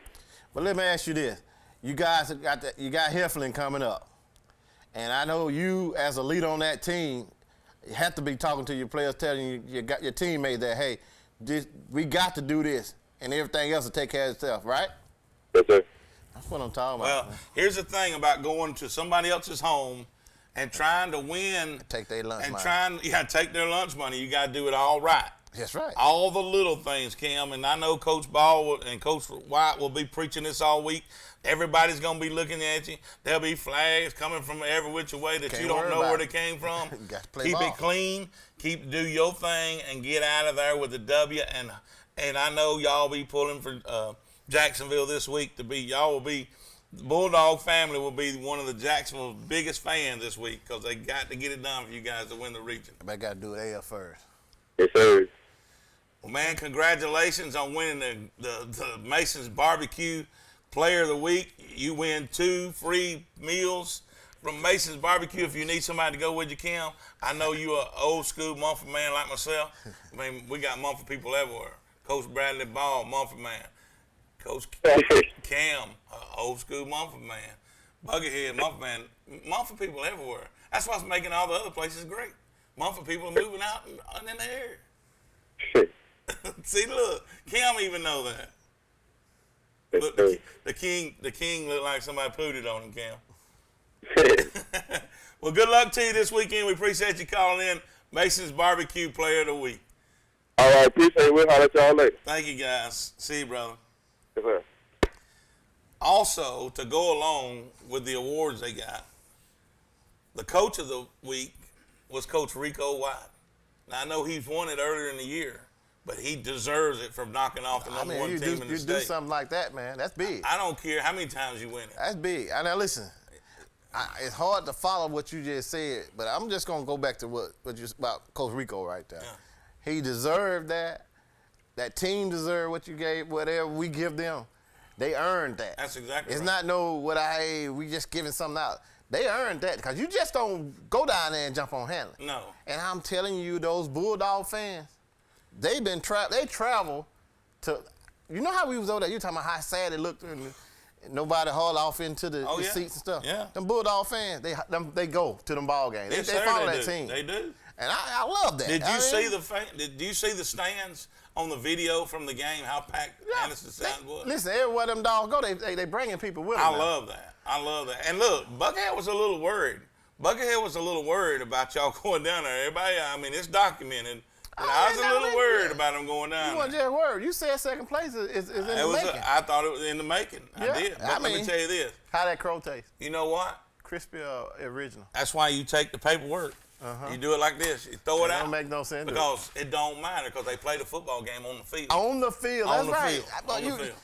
S1: But let me ask you this. You guys got Heflin coming up. And I know you, as a leader on that team, you have to be talking to your players, telling your teammates that, hey, we got to do this, and everything else will take care of itself, right?
S11: Yes, sir.
S1: That's what I'm talking about.
S2: Well, here's the thing about going to somebody else's home and trying to win.
S1: Take their lunch money.
S2: Take their lunch money. You got to do it all right.
S1: That's right.
S2: All the little things, Cam, and I know Coach Ball and Coach White will be preaching this all week. Everybody's going to be looking at you. There'll be flags coming from every which way that you don't know where they came from. Keep it clean. Do your thing and get out of there with the W. And I know y'all be pulling for Jacksonville this week the Bulldog family will be one of the Jacksonville's biggest fans this week because they got to get it done for you guys to win the region.
S1: They got to do it AF first.
S11: Yes, sir.
S2: Well, man, congratulations on winning the Mason's Barbecue Player of the Week. You win 2 free meals from Mason's Barbecue if you need somebody to go with you, Cam. I know you're an old school Mumford man like myself. I mean, we got Mumford people everywhere. Coach Bradley Ball, Mumford man. Coach Cam, old school Mumford man. Buckethead, Mumford man. Mumford people everywhere. That's what's making all the other places great. Mumford people are moving out and in the air. See, look, Cam even know that. Look, the king looked like somebody pooted on him, Cam. Well, good luck to you this weekend. We appreciate you calling in. Mason's Barbecue Player of the Week.
S11: All right, appreciate it. We'll holler at y'all later.
S2: Thank you, guys. See you, brother.
S11: Yes, sir.
S2: Also, to go along with the awards they got, the coach of the week was Coach Rico White. Now, I know he's won it earlier in the year, but he deserves it for knocking off the number one team in the state.
S1: You do something like that, man. That's big.
S2: I don't care how many times you win it.
S1: That's big. Now, listen, it's hard to follow what you just said, but I'm just going to go back to what you about Coach Rico right there. Yeah. He deserved that. That team deserved what you gave, whatever we give them. They earned that.
S2: That's exactly
S1: It's
S2: right.
S1: not we just giving something out. They earned that because you just don't go down there and jump on Hanley.
S2: No.
S1: And I'm telling you, those Bulldog fans, they travel to, you know how we was over there, you talking about how sad it looked and nobody hauled off into the seats and stuff.
S2: Yeah.
S1: Them Bulldog fans, they go to them ball games. They follow that team.
S2: They do.
S1: And I love that.
S2: Did you see the stands on the video from the game? How packed Anderson stands was?
S1: Listen, everywhere them dogs go, they bringing people with them.
S2: I love that. And look, Buckethead was a little worried. Buckethead was a little worried about y'all going down there. Everybody, I mean, it's documented. I was a little worried about them going down there.
S1: You weren't just worried. You said second place is in the making.
S2: I thought it was in the making. Yeah. I did. But let me tell you this.
S1: How that crow taste?
S2: You know what?
S1: Crispy or original?
S2: That's why you take the paperwork. You do it like this. You throw it out.
S1: Don't make no sense.
S2: Because it don't matter because they play the football game on the field.
S1: On the field. That's right.
S2: On the field.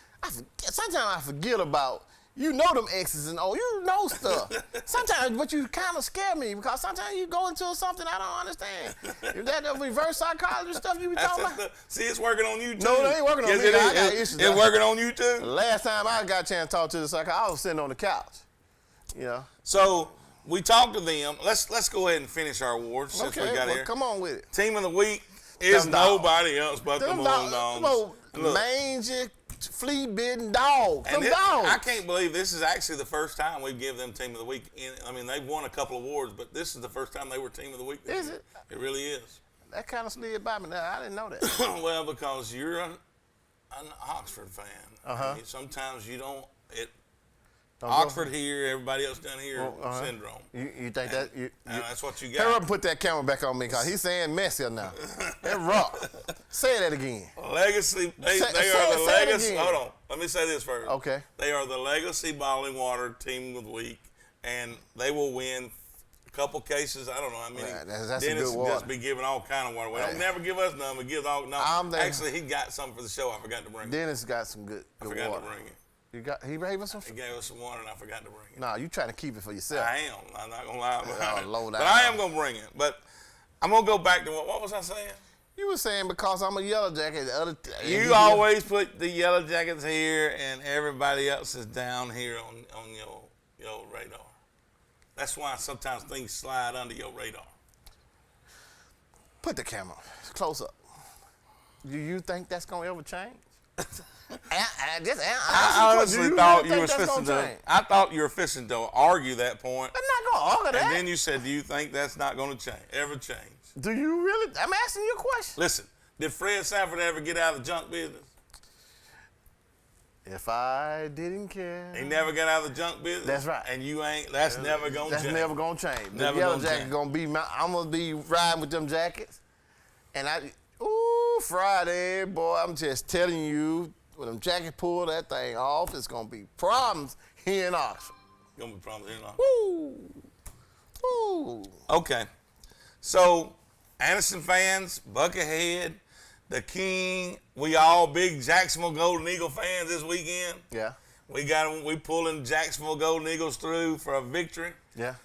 S1: Sometimes I forget about, you know them X's and O's. You know stuff. Sometimes, but you kind of scare me because sometimes you go into something I don't understand. That reverse psychology stuff you be talking about.
S2: See, it's working on you too.
S1: No, it ain't working on me. I got issues.
S2: It's working on you too.
S1: The last time I got a chance to talk to the psychologist, I was sitting on the couch. You know.
S2: So we talked to them. Let's go ahead and finish our awards since we got here.
S1: Come on with it.
S2: Team of the week is nobody else but the Bulldogs.
S1: Mangy, flea-bitten dogs.
S2: And
S1: Them dogs.
S2: I can't believe this is actually the first time we've given them Team of the Week. I mean, they've won a couple awards, but this is the first time they were Team of the Week.
S1: Is it?
S2: It really is.
S1: That kind of slid by me. Now, I didn't know that.
S2: Well, because you're an Oxford fan.
S1: Uh-huh.
S2: I mean, sometimes you don't.
S1: Don't
S2: Oxford here, everybody else down here, syndrome.
S1: You think that?
S2: That's what you got.
S1: Hurry up and put that camera back on me, because he's saying messy now. That's rough. Say that again.
S2: Legacy. They are the legacy. Hold on. Let me say this first.
S1: Okay.
S2: They are the Legacy Bottling Water Team of the Week, and they will win a couple cases. I don't know how many.
S1: That's
S2: Dennis
S1: a good water.
S2: just be giving all kind of water. Well, don't never give us none, but give all. No, actually, he got something for the show. I forgot to bring it.
S1: Dennis got some good water.
S2: I forgot to bring it.
S1: He gave us some?
S2: He gave us some water, and I forgot to bring it.
S1: No, you trying to keep it for yourself.
S2: I am. I'm not going to lie about it.
S1: Low down.
S2: But I am going to bring it. But I'm going to go back to what was I saying?
S1: You were saying because I'm a Yellow Jacket.
S2: You always put the Yellow Jackets here, and everybody else is down here on your radar. That's why sometimes things slide under your radar.
S1: Put the camera close up. Do you think that's going to ever change?
S2: I honestly thought you were fixing to. I thought you were fixing to argue that point.
S1: I'm not going to argue that.
S2: And then you said, "Do you think that's not going to ever change?"
S1: Do you really? I'm asking you a question.
S2: Listen, did Fred Sanford ever get out of the junk business?
S1: If I didn't care.
S2: He never got out of the junk business.
S1: That's right.
S2: And you ain't. That's never going to change.
S1: That's never going to change.
S2: Never
S1: the Yellow
S2: gonna
S1: Jacket
S2: change.
S1: going to be I'm going to be riding with them jackets. And Friday, boy, I'm just telling you. When them jackets pull that thing off, it's going to be problems here in Oxford.
S2: Going to be problems here in Oxford.
S1: Woo!
S2: Okay. So, Anderson fans, Buckethead, the King, we all big Jacksonville Golden Eagle fans this weekend.
S1: Yeah.
S2: We pulling Jacksonville Golden Eagles through for a victory.
S1: Yeah.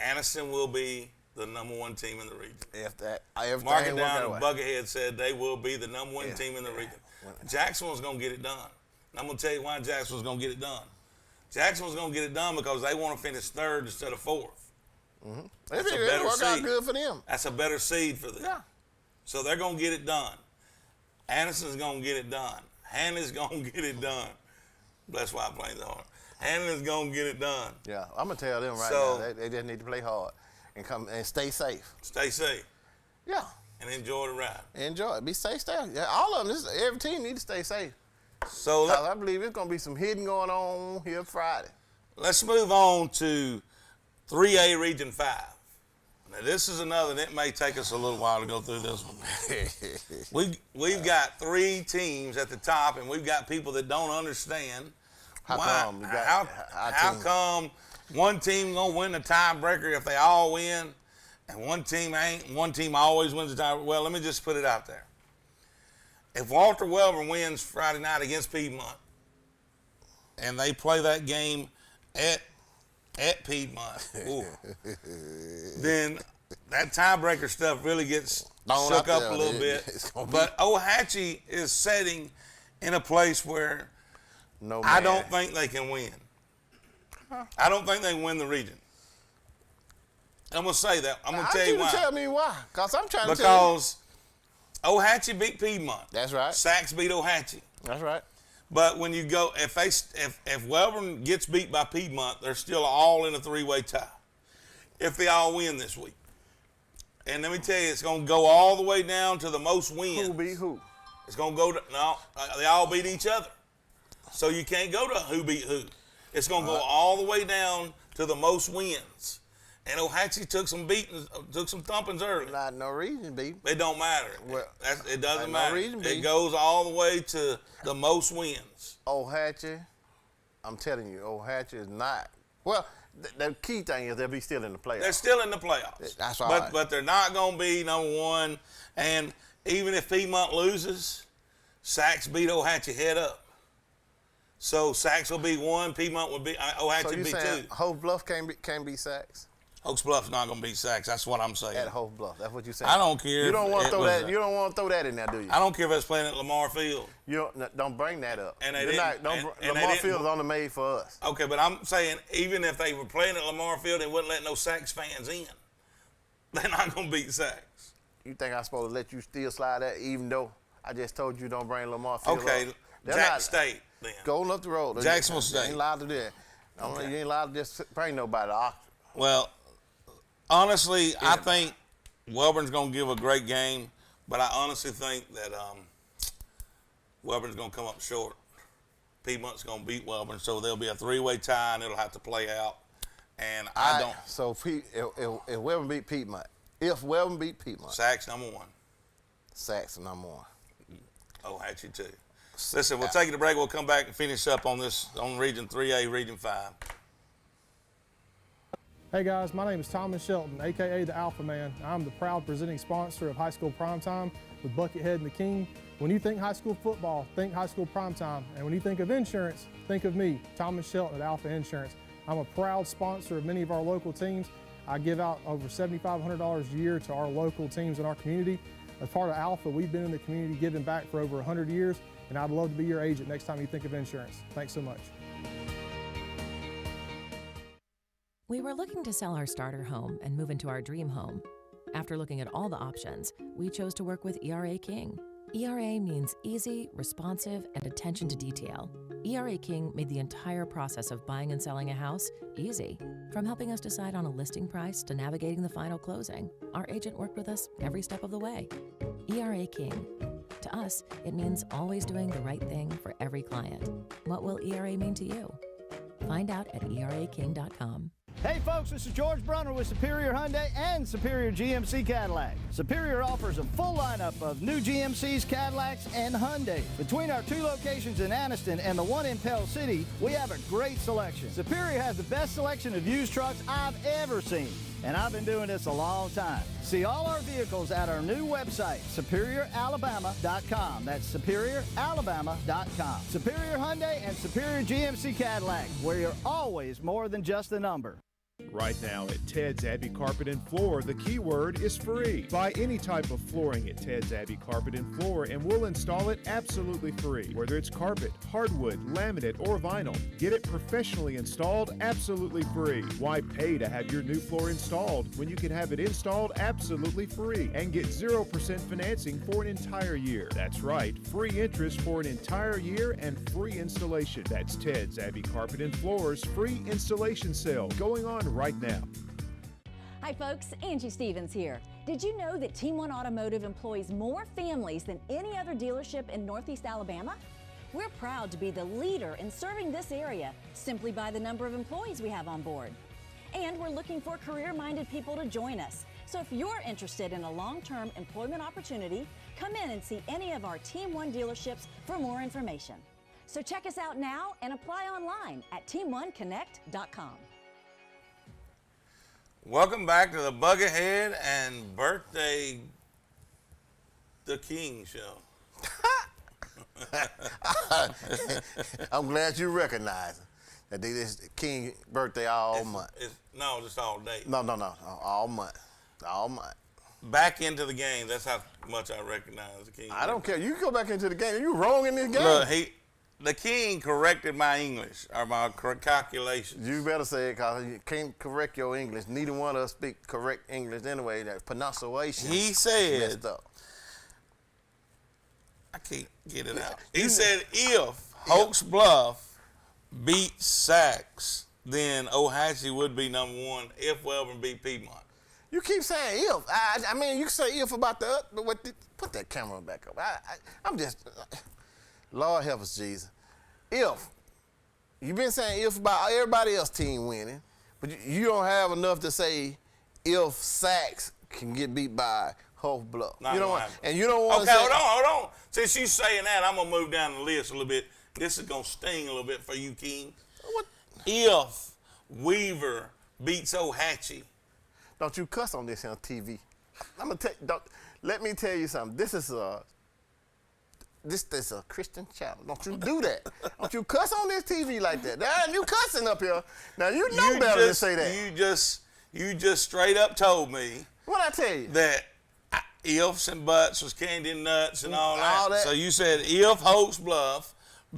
S2: Anderson will be the #1 team in the region.
S1: Mark
S2: it down. Buckethead said they will be the #1 team in the region. Jacksonville's going to get it done. And I'm going to tell you why Jacksonville's going to get it done. Jacksonville's going to get it done because they want to finish 3rd instead of 4th.
S1: Mm-hmm. It'll work out good for them.
S2: That's a better seed for them.
S1: Yeah.
S2: So they're going to get it done. Anderson's going to get it done. Hanley's going to get it done. That's why I'm playing so hard. Hanley's going to get it done.
S1: Yeah, I'm going to tell them now. They just need to play hard and come and stay safe.
S2: Stay safe.
S1: Yeah.
S2: And enjoy the ride.
S1: Enjoy it. Be safe. Yeah, all of them. Every team needs to stay safe.
S2: So
S1: I believe it's going to be some hitting going on here Friday.
S2: Let's move on to 3A Region 5. Now, this is another, and it may take us a little while to go through this one. We've got 3 teams at the top, and we've got people that don't understand how come one team going to win the tiebreaker if they all win, and one team ain't, and one team always wins the tiebreaker. Well, let me just put it out there. If Walter Welborn wins Friday night against Piedmont, and they play that game at Piedmont, then that tiebreaker stuff really gets shook up a little bit. But Ohatchee is sitting in a place where I don't think they can win. I don't think they can win the region. I'm going to say that. I'm going to tell you why.
S1: Tell me why. Because I'm trying to tell you.
S2: Because Ohatchee beat Piedmont.
S1: That's right.
S2: Sachs beat Ohatchee.
S1: That's right.
S2: But when you go, if Welborn gets beat by Piedmont, they're still all in a 3-way tie. If they all win this week. And let me tell you, it's going to go all the way down to the most wins.
S1: Who beat who?
S2: It's going to go to, they all beat each other. So you can't go to who beat who. It's going to go all the way down to the most wins. And Ohatchee took some beatings, took some thumpings early.
S1: Not no reason, beat.
S2: It don't matter.
S1: Well,
S2: it doesn't matter.
S1: No reason,
S2: it goes all the way to the most wins.
S1: Ohatchee, I'm telling you, Ohatchee is not. Well, the key thing is they'll be still in the playoffs.
S2: They're still in the playoffs.
S1: That's right.
S2: But they're not going to be #1. And even if Piedmont loses, Sachs beat Ohatchee head up. So Sachs will be 1, Piedmont will be, Ohatchee will be 2.
S1: Hope Bluff can't be Sachs?
S2: Oaks Bluff's not going to beat Sachs. That's what I'm saying.
S1: At Hope Bluff. That's what you saying.
S2: I don't care.
S1: You don't want to throw that. You don't want to throw that in there, do you?
S2: I don't care if it's playing at Lamar Field.
S1: You don't bring that up.
S2: And they
S1: Lamar Field is only made for us.
S2: Okay, but I'm saying even if they were playing at Lamar Field, they wouldn't let no Sachs fans in. They're not going to beat Sachs.
S1: You think I'm supposed to let you still slide that, even though I just told you don't bring Lamar Field
S2: Okay,
S1: up?
S2: Jack State, then.
S1: Going up the road.
S2: Jacksonville
S1: You
S2: State.
S1: ain't allowed to do that. Okay. You ain't allowed to just bring nobody to Oxford.
S2: Well, honestly, I think Welburn's going to give a great game, but I honestly think that Welburn's going to come up short. Piedmont's going to beat Welburn, so there'll be a three-way tie, and it'll have to play out. And I don't.
S1: So if Welburn beat Piedmont,
S2: Sacks number 1.
S1: Sacks number 1.
S2: Oh, Hatchie too. Listen, we'll take it to break. We'll come back and finish up on this on Region 3A, Region 5.
S3: Hey guys, my name is Thomas Shelton, aka the Alpha Man. I'm the proud presenting sponsor of High School Primetime with Buckethead and the King. When you think high school football, think high school primetime. And when you think of insurance, think of me, Thomas Shelton at Alpha Insurance. I'm a proud sponsor of many of our local teams. I give out over $7,500 a year to our local teams in our community. As part of Alpha, we've been in the community giving back for over 100 years, and I'd love to be your agent next time you think of insurance. Thanks so much.
S13: We were looking to sell our starter home and move into our dream home. After looking at all the options, we chose to work with ERA King. ERA means easy, responsive, and attention to detail. ERA King made the entire process of buying and selling a house easy. From helping us decide on a listing price to navigating the final closing, our agent worked with us every step of the way. ERA King. To us, it means always doing the right thing for every client. What will ERA mean to you? Find out at eraking.com.
S8: Hey folks, this is George Brunner with Superior Hyundai and Superior GMC Cadillac. Superior offers a full lineup of new GMCs, Cadillacs, and Hyundais. Between our 2 locations in Anniston and the one in Pell City, we have a great selection. Superior has the best selection of used trucks I've ever seen, and I've been doing this a long time. See all our vehicles at our new website, superioralabama.com. That's superioralabama.com. Superior Hyundai and Superior GMC Cadillac, where you're always more than just a number.
S14: Right now at Ted's Abbey Carpet and Floor, the key word is free. Buy any type of flooring at Ted's Abbey Carpet and Floor and we'll install it absolutely free. Whether it's carpet, hardwood, laminate, or vinyl, get it professionally installed absolutely free. Why pay to have your new floor installed when you can have it installed absolutely free and get 0% financing for an entire year? That's right, free interest for an entire year and free installation. That's Ted's Abbey Carpet and Floor's free installation sale going on right now.
S15: Hi folks, Angie Stevens here. Did you know that Team One Automotive employs more families than any other dealership in Northeast Alabama? We're proud to be the leader in serving this area simply by the number of employees we have on board. And we're looking for career-minded people to join us. So if you're interested in a long-term employment opportunity, come in and see any of our Team One dealerships for more information. So check us out now and apply online at teamoneconnect.com.
S2: Welcome back to the Buckethead and Birthday the King show.
S1: I'm glad you recognize that this King birthday all month.
S2: No, just all day.
S1: No, all month. All month.
S2: Back into the game. That's how much I recognize the King.
S1: I don't care. You go back into the game. You wrong in this game.
S2: Look, the King corrected my English or my calculations.
S1: You better say it, because you can't correct your English. Neither one of us speak correct English anyway. That pronunciation.
S2: He said,
S1: messed up.
S2: I can't get it out. He said, if Hoax Bluff beat Sachs, then Ohatchee would be number 1 if Welburn beat Piedmont.
S1: You keep saying if. I mean, you say if about the but put that camera back up. I'm just, Lord help us, Jesus. If. You've been saying if about everybody else team winning, but you don't have enough to say if Sachs can get beat by Hope Bluff. You don't want, and you don't want to say.
S2: Okay, hold on. Since you saying that, I'm going to move down the list a little bit. This is going to sting a little bit for you, King.
S1: What?
S2: If Weaver beats Ohatchee.
S1: Don't you cuss on this on TV. I'm gonna let me tell you something. This is a Christian channel. Don't you do that. Don't you cuss on this TV like that. Now, you cussing up here. Now you know better than say that.
S2: You just straight up told me.
S1: What'd I tell you?
S2: That ifs and buts was candy and nuts and all that. So you said if Hoax Bluff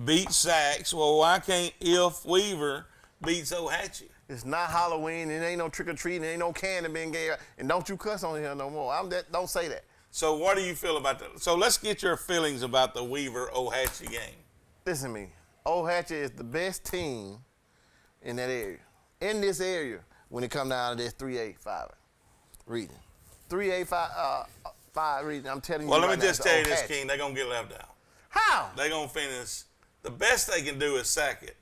S2: beats Sachs, well, why can't if Weaver beats Ohatchee?
S1: It's not Halloween. It ain't no trick-or-treating. It ain't no candy being gave. And don't you cuss on here no more. Don't say that.
S2: So what do you feel about that? So let's get your feelings about the Weaver-Ohatchee game.
S1: listen to me. Old Hatchet is the best team in that area. In this area, when it come down to this 3A5 region. 3A5 region, I'm telling you.
S2: Well, let
S1: right
S2: me just tell you this,
S1: Hatchet.
S2: King. They're going to get left out.
S1: How?
S2: They're going to finish. The best they can do is sack it.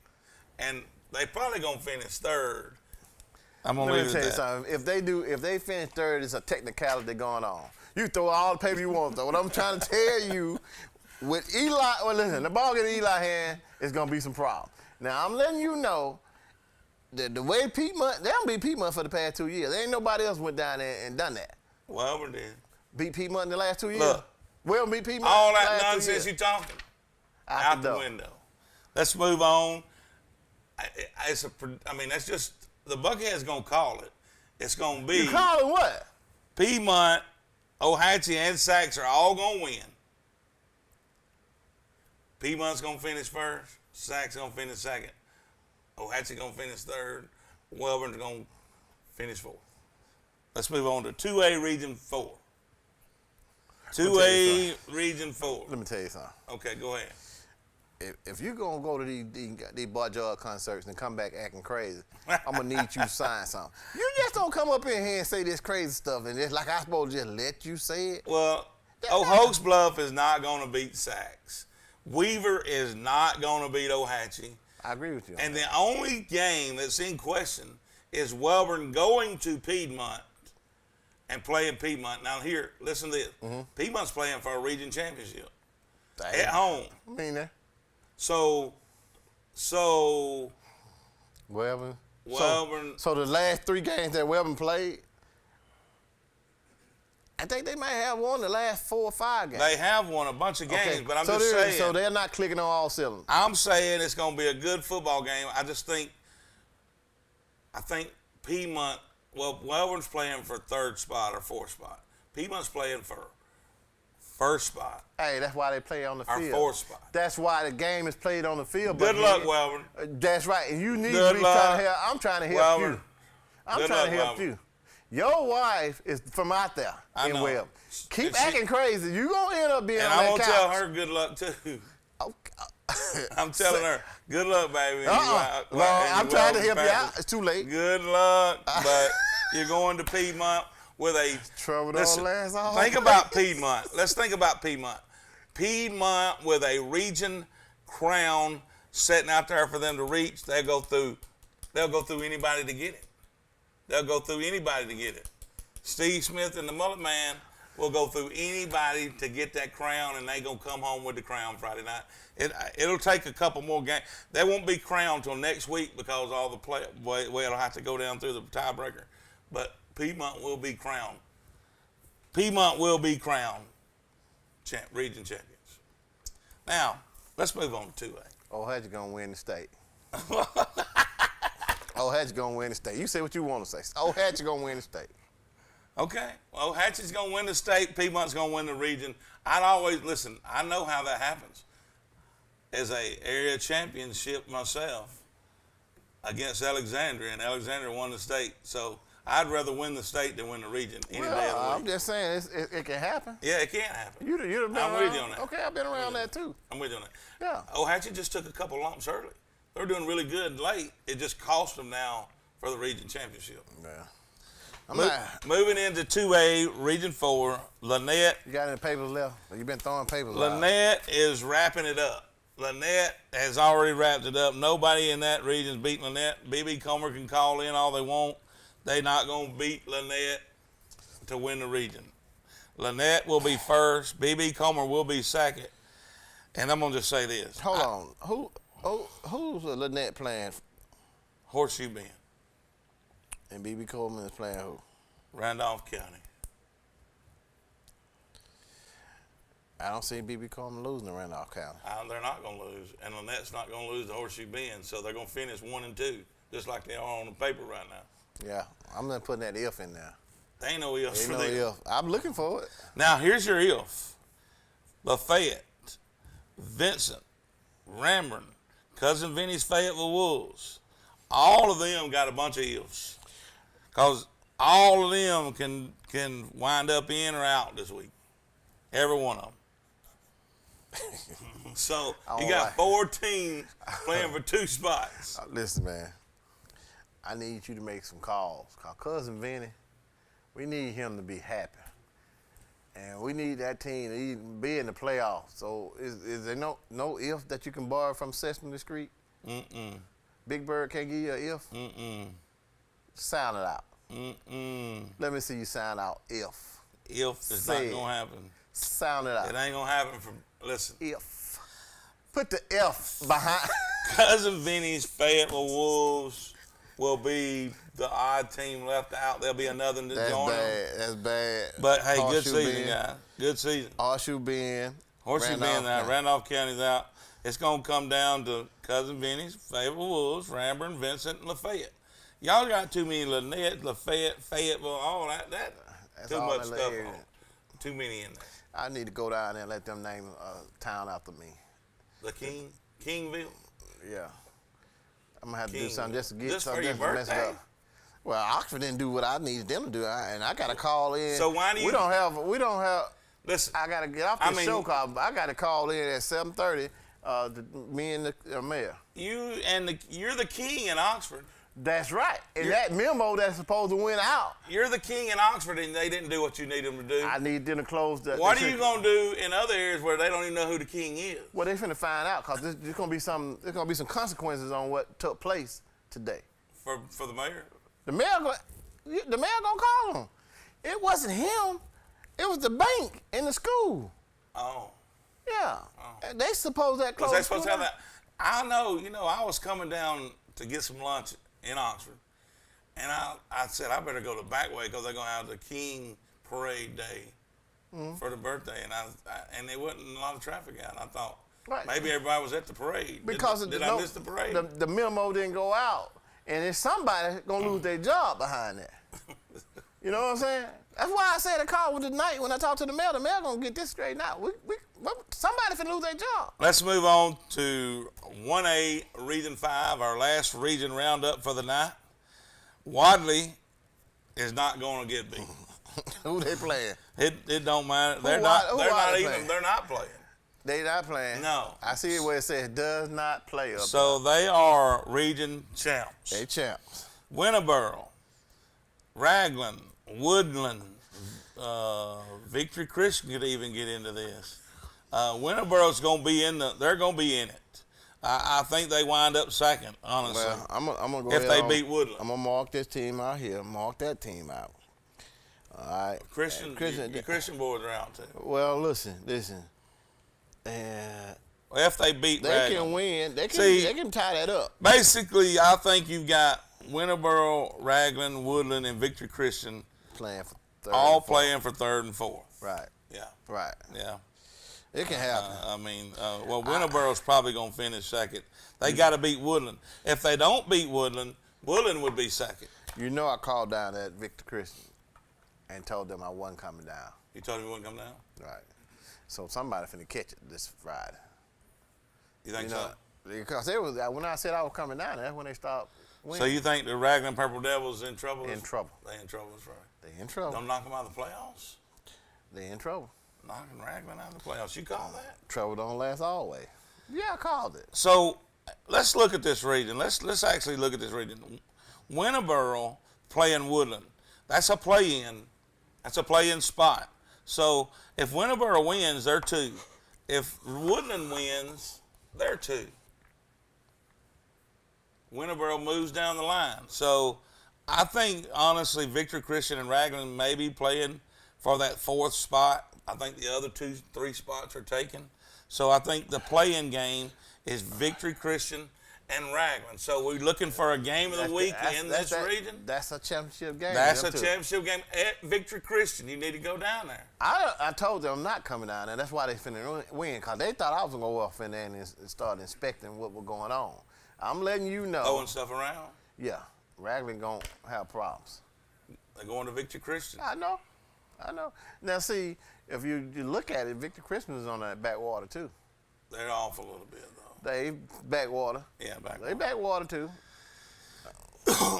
S2: And they probably going to finish third. I'm going to leave it
S1: tell you
S2: at that.
S1: something. If they finish third, it's a technicality going on. You throw all the paper you want to throw. What I'm trying to tell you, with Eli, well, listen, the ball get in Eli's hand, it's going to be some problem. Now, I'm letting you know that the way Piedmont, they don't beat Piedmont for the past 2 years. There ain't nobody else went down there and done that.
S2: Well, we did.
S1: Beat Piedmont in the last 2 years?
S2: Look.
S1: Well, beat Piedmont
S2: All
S1: in the
S2: that
S1: last 2
S2: nonsense
S1: years.
S2: you talking,
S1: Out
S2: the
S1: door.
S2: window. Let's move on. That's just, the Buckethead's going to call it. It's going to be.
S1: You call it what?
S2: Piedmont, Ohatchee, and Sax are all going to win. Piedmont's going to finish first. Sax going to finish second. Ohatchee going to finish third. Wellborn's going to finish fourth. Let's move on to 2A Region 4. 2A Region 4.
S1: Let me tell you something.
S2: Okay, go ahead.
S1: If you're going to go to these Barjard concerts and come back acting crazy, I'm going to need you to sign something. You just don't come up in here and say this crazy stuff and it's like I'm supposed to just let you say it.
S2: Well, Oaks Bluff is not going to beat Sax. Weaver is not going to beat Ohatchee.
S1: I agree with you.
S2: And the only game that's in question is Wellborn going to Piedmont and playing Piedmont. Now here, listen to this. Piedmont's playing for a region championship at home.
S1: I mean that.
S2: So
S1: Wellborn.
S2: Wellborn.
S1: So the last 3 games that Wellborn played, I think they might have won the last 4 or 5 games.
S2: They have won a bunch of games,
S1: Okay.
S2: but I'm just saying.
S1: So they're not clicking on all cylinders.
S2: I'm saying it's going to be a good football game. I think Piedmont, Wellborn's playing for 3rd spot or 4th spot. Piedmont's playing for 1st spot.
S1: Hey, that's why they play on the
S2: Our
S1: field.
S2: 4th spot.
S1: That's why the game is played on the field.
S2: Good luck, Wellborn.
S1: That's right. And you need
S2: Good
S1: to be
S2: luck,
S1: trying to help. I'm trying to help
S2: Wellborn.
S1: you. I'm
S2: Good
S1: trying to
S2: luck,
S1: help
S2: Wellborn.
S1: you. Your wife is from out there
S2: I
S1: in
S2: know.
S1: Webb. Keep
S2: And she-
S1: acting crazy. You gonna end up being
S2: And
S1: on
S2: I'm
S1: that
S2: going to
S1: couch.
S2: tell her good luck, too. I'm telling her, good luck, baby.
S1: Well, I'm trying to help you out. It's too late.
S2: Good luck, but you're going to Piedmont with a
S1: trouble.
S2: Listen,
S1: don't last all.
S2: think about Piedmont. Let's think about Piedmont. Piedmont with a region crown sitting out there for them to reach. They'll go through anybody to get it. They'll go through anybody to get it. Steve Smith and the Mullet Man will go through anybody to get that crown, and they gonna come home with the crown Friday night. It'll take a couple more games. They won't be crowned till next week because all the it'll have to go down through the tiebreaker. But Piedmont will be crowned. Piedmont will be crowned region champions. Now let's move on to 2A.
S1: Ohatchee gonna win the state. Ohatchee gonna win the state. You say what you want to say. Ohatchee gonna win the state.
S2: Okay. Well, Hatchett's going to win the state. Piedmont's going to win the region. I know how that happens. As a area championship myself against Alexandria, and Alexandria won the state. So I'd rather win the state than win the region any day of the week.
S1: I'm just saying it can happen.
S2: Yeah, it can happen.
S1: You've been
S2: I'm
S1: around.
S2: with you on that.
S1: Okay, I've been around that too.
S2: I'm with you on that.
S1: Yeah.
S2: Hatchet just took a couple lumps early. They're doing really good late. It just cost them now for the region championship.
S1: Yeah.
S2: Moving into 2A, Region 4, Lynette.
S1: You got any papers left? You've been throwing papers out.
S2: Lynette is wrapping it up. Lynette has already wrapped it up. Nobody in that region's beating Lynette. B.B. Comer can call in all they want. They're not going to beat Lynette to win the region. Lynette will be first. B.B. Comer will be second. And I'm going to just say this.
S1: Hold on. Who's Lynette playing?
S2: Horseshoe Bend.
S1: And B.B. Coleman is playing who?
S2: Randolph County.
S1: I don't see B.B. Coleman losing to Randolph County.
S2: They're not going to lose. And Lynette's not going to lose to Horseshoe Bend. So they're going to finish 1 and 2, just like they are on the paper right now.
S1: Yeah, I'm not putting that if in there.
S2: There ain't no ifs for them.
S1: If. I'm looking for it.
S2: Now, here's your if. Lafayette, Vincent, Ramburn, Cousin Vinny's Fayetteville Wolves. All of them got a bunch of ifs. Because all of them can wind up in or out this week. Every one of them. So you got 4 teams playing for 2 spots.
S1: Listen, man. I need you to make some calls. Cause Cousin Vinny, we need him to be happy. And we need that team to even be in the playoffs. So is there no if that you can borrow from Sesame Street?
S2: Mm-mm.
S1: Big Bird can't give you an if?
S2: Mm-mm.
S1: Sound it out.
S2: Mm-mm.
S1: Let me see you sound out if.
S2: If it's not going to happen.
S1: Sound it out.
S2: It ain't going to happen listen.
S1: If. Put the F behind.
S2: Cousin Vinny's Fayetteville Wolves will be the odd team left out. There'll be another to join them.
S1: That's bad.
S2: But, hey,
S1: Horseshoe
S2: good season,
S1: Bend.
S2: guys. Good season.
S1: Horseshoe Bend.
S2: Horseshoe Bend out. Randolph County's out. It's going to come down to Cousin Vinny's, Fayetteville Wolves, Ranburne, Vincent, and Lafayette. Y'all got too many Lynette, Lafayette, Fayetteville, all that. That's too much stuff on. Too many in there.
S1: I need to go down there and let them name a town after me.
S2: The Kingville?
S1: Yeah. I'm going to have to do something just to get
S2: this
S1: something
S2: for your
S1: messed
S2: birthday?
S1: up. Well, Oxford didn't do what I needed them to do, and I got to call in.
S2: So why do you?
S1: We don't have.
S2: Listen.
S1: I got to get off this show call. I got to call in at 7:30. Me and the mayor.
S2: You're the king in Oxford.
S1: That's right. And that memo that's supposed to went out.
S2: You're the king in Oxford, and they didn't do what you need them to do.
S1: I need them to close the.
S2: What are you gonna do in other areas where they don't even know who the king is?
S1: Well, they finna find out because there's gonna be some consequences on what took place today.
S2: For the mayor.
S1: The mayor gonna call him. It wasn't him. It was the bank and the school.
S2: Oh.
S1: Yeah. Oh. They supposed that close.
S2: Was they supposed to have that? I know. I was coming down to get some lunch in Oxford, and I said I better go the back way because they're gonna have the King Parade Day for the birthday, and there wasn't a lot of traffic out. I thought maybe everybody was at the parade.
S1: Because
S2: did I miss the parade?
S1: The memo didn't go out, and there's somebody gonna lose their job behind that. You know what I'm saying? That's why I said a call with tonight when I talked to the mayor. The mayor gonna get this straightened out. Somebody finna lose their job.
S2: Let's move on to 1A Region 5, our last region roundup for the night. Wadley is not going to get beat.
S1: Who they playing?
S2: It don't matter. They're
S1: not
S2: playing.
S1: They not playing.
S2: No.
S1: I see it where it says does not play.
S2: So they are region champs.
S1: They champs.
S2: Winterboro, Raglan, Woodland, Victory Christian could even get into this. Winterboro's going to be they're going to be in it. I think they wind up second, honestly.
S1: Well, I'm gonna go
S2: if they beat Woodland.
S1: I'm gonna mark this team out here. Mark that team out. All right.
S2: The Christian boys are out too.
S1: Well, listen.
S2: If they beat
S1: Raglan, can win. They can tie that up.
S2: Basically, I think you've got Winterboro, Raglan, Woodland, and Victory Christian
S1: playing for third.
S2: All playing for third and fourth.
S1: Right.
S2: Yeah.
S1: Right.
S2: Yeah.
S1: It can happen.
S2: Winterboro's probably going to finish second. They got to beat Woodland. If they don't beat Woodland, Woodland would be second.
S1: You know, I called down at Victor Christian and told them I wasn't coming down.
S2: You told him you wasn't coming down?
S1: Right. So somebody finna catch it this Friday.
S2: You think so?
S1: Because when I said I was coming down, that's when they stopped winning.
S2: So you think the Raglan Purple Devils in trouble?
S1: In trouble.
S2: They in trouble, that's right.
S1: They in trouble.
S2: Don't knock them out of the playoffs?
S1: They in trouble.
S2: Knocking Raglan out of the playoffs. You call that?
S1: Trouble don't last always. Yeah, I called it.
S2: So let's look at this region. Let's actually look at this region. Winterboro playing Woodland. That's a play-in. That's a play-in spot. So if Winterboro wins, they're 2. If Woodland wins, they're 2. Winterboro moves down the line. So I think, honestly, Victory Christian and Raglan may be playing for that 4th spot. I think the other 3 spots are taken. So I think the play-in game is Victory Christian and Raglan. So we're looking for a game of the week in this region.
S1: That's a championship game.
S2: That's a championship game at Victory Christian. You need to go down there.
S1: I told them I'm not coming down there. That's why they finna win, because they thought I was going to go off in there and start inspecting what was going on. I'm letting you know.
S2: Throwing stuff around?
S1: Yeah. Raglan going to have problems.
S2: They're going to Victory Christian.
S1: I know. Now, see, if you look at it, Victor Christmas is on that backwater, too.
S2: They're off a little bit, though.
S1: They backwater.
S2: Yeah, backwater.
S1: They backwater, too.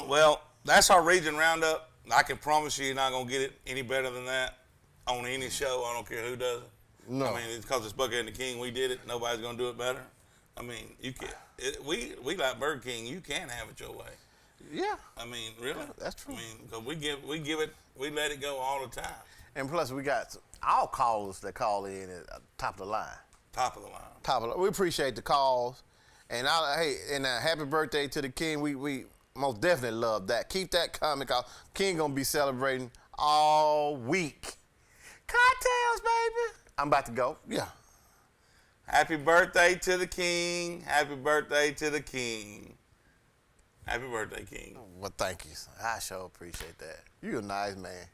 S2: Well, that's our region roundup. I can promise you're not going to get it any better than that on any show. I don't care who does it.
S1: No.
S2: I mean, it's because it's Buckethead and the King. We did it. Nobody's gonna do it better. I mean, you can. We like Burger King. You can have it your way.
S1: Yeah.
S2: I mean, really.
S1: Yeah, that's true.
S2: I mean, because we let it go all the time.
S1: And plus, we got our callers that call in at top of the line.
S2: Top of the line.
S1: We appreciate the calls. And happy birthday to the King. We most definitely love that. Keep that coming, because King gonna be celebrating all week. Cocktails, baby. I'm about to go. Yeah.
S2: Happy birthday to the King. Happy birthday to the King. Happy birthday, King.
S1: Well, thank you. I sure appreciate that. You're a nice man.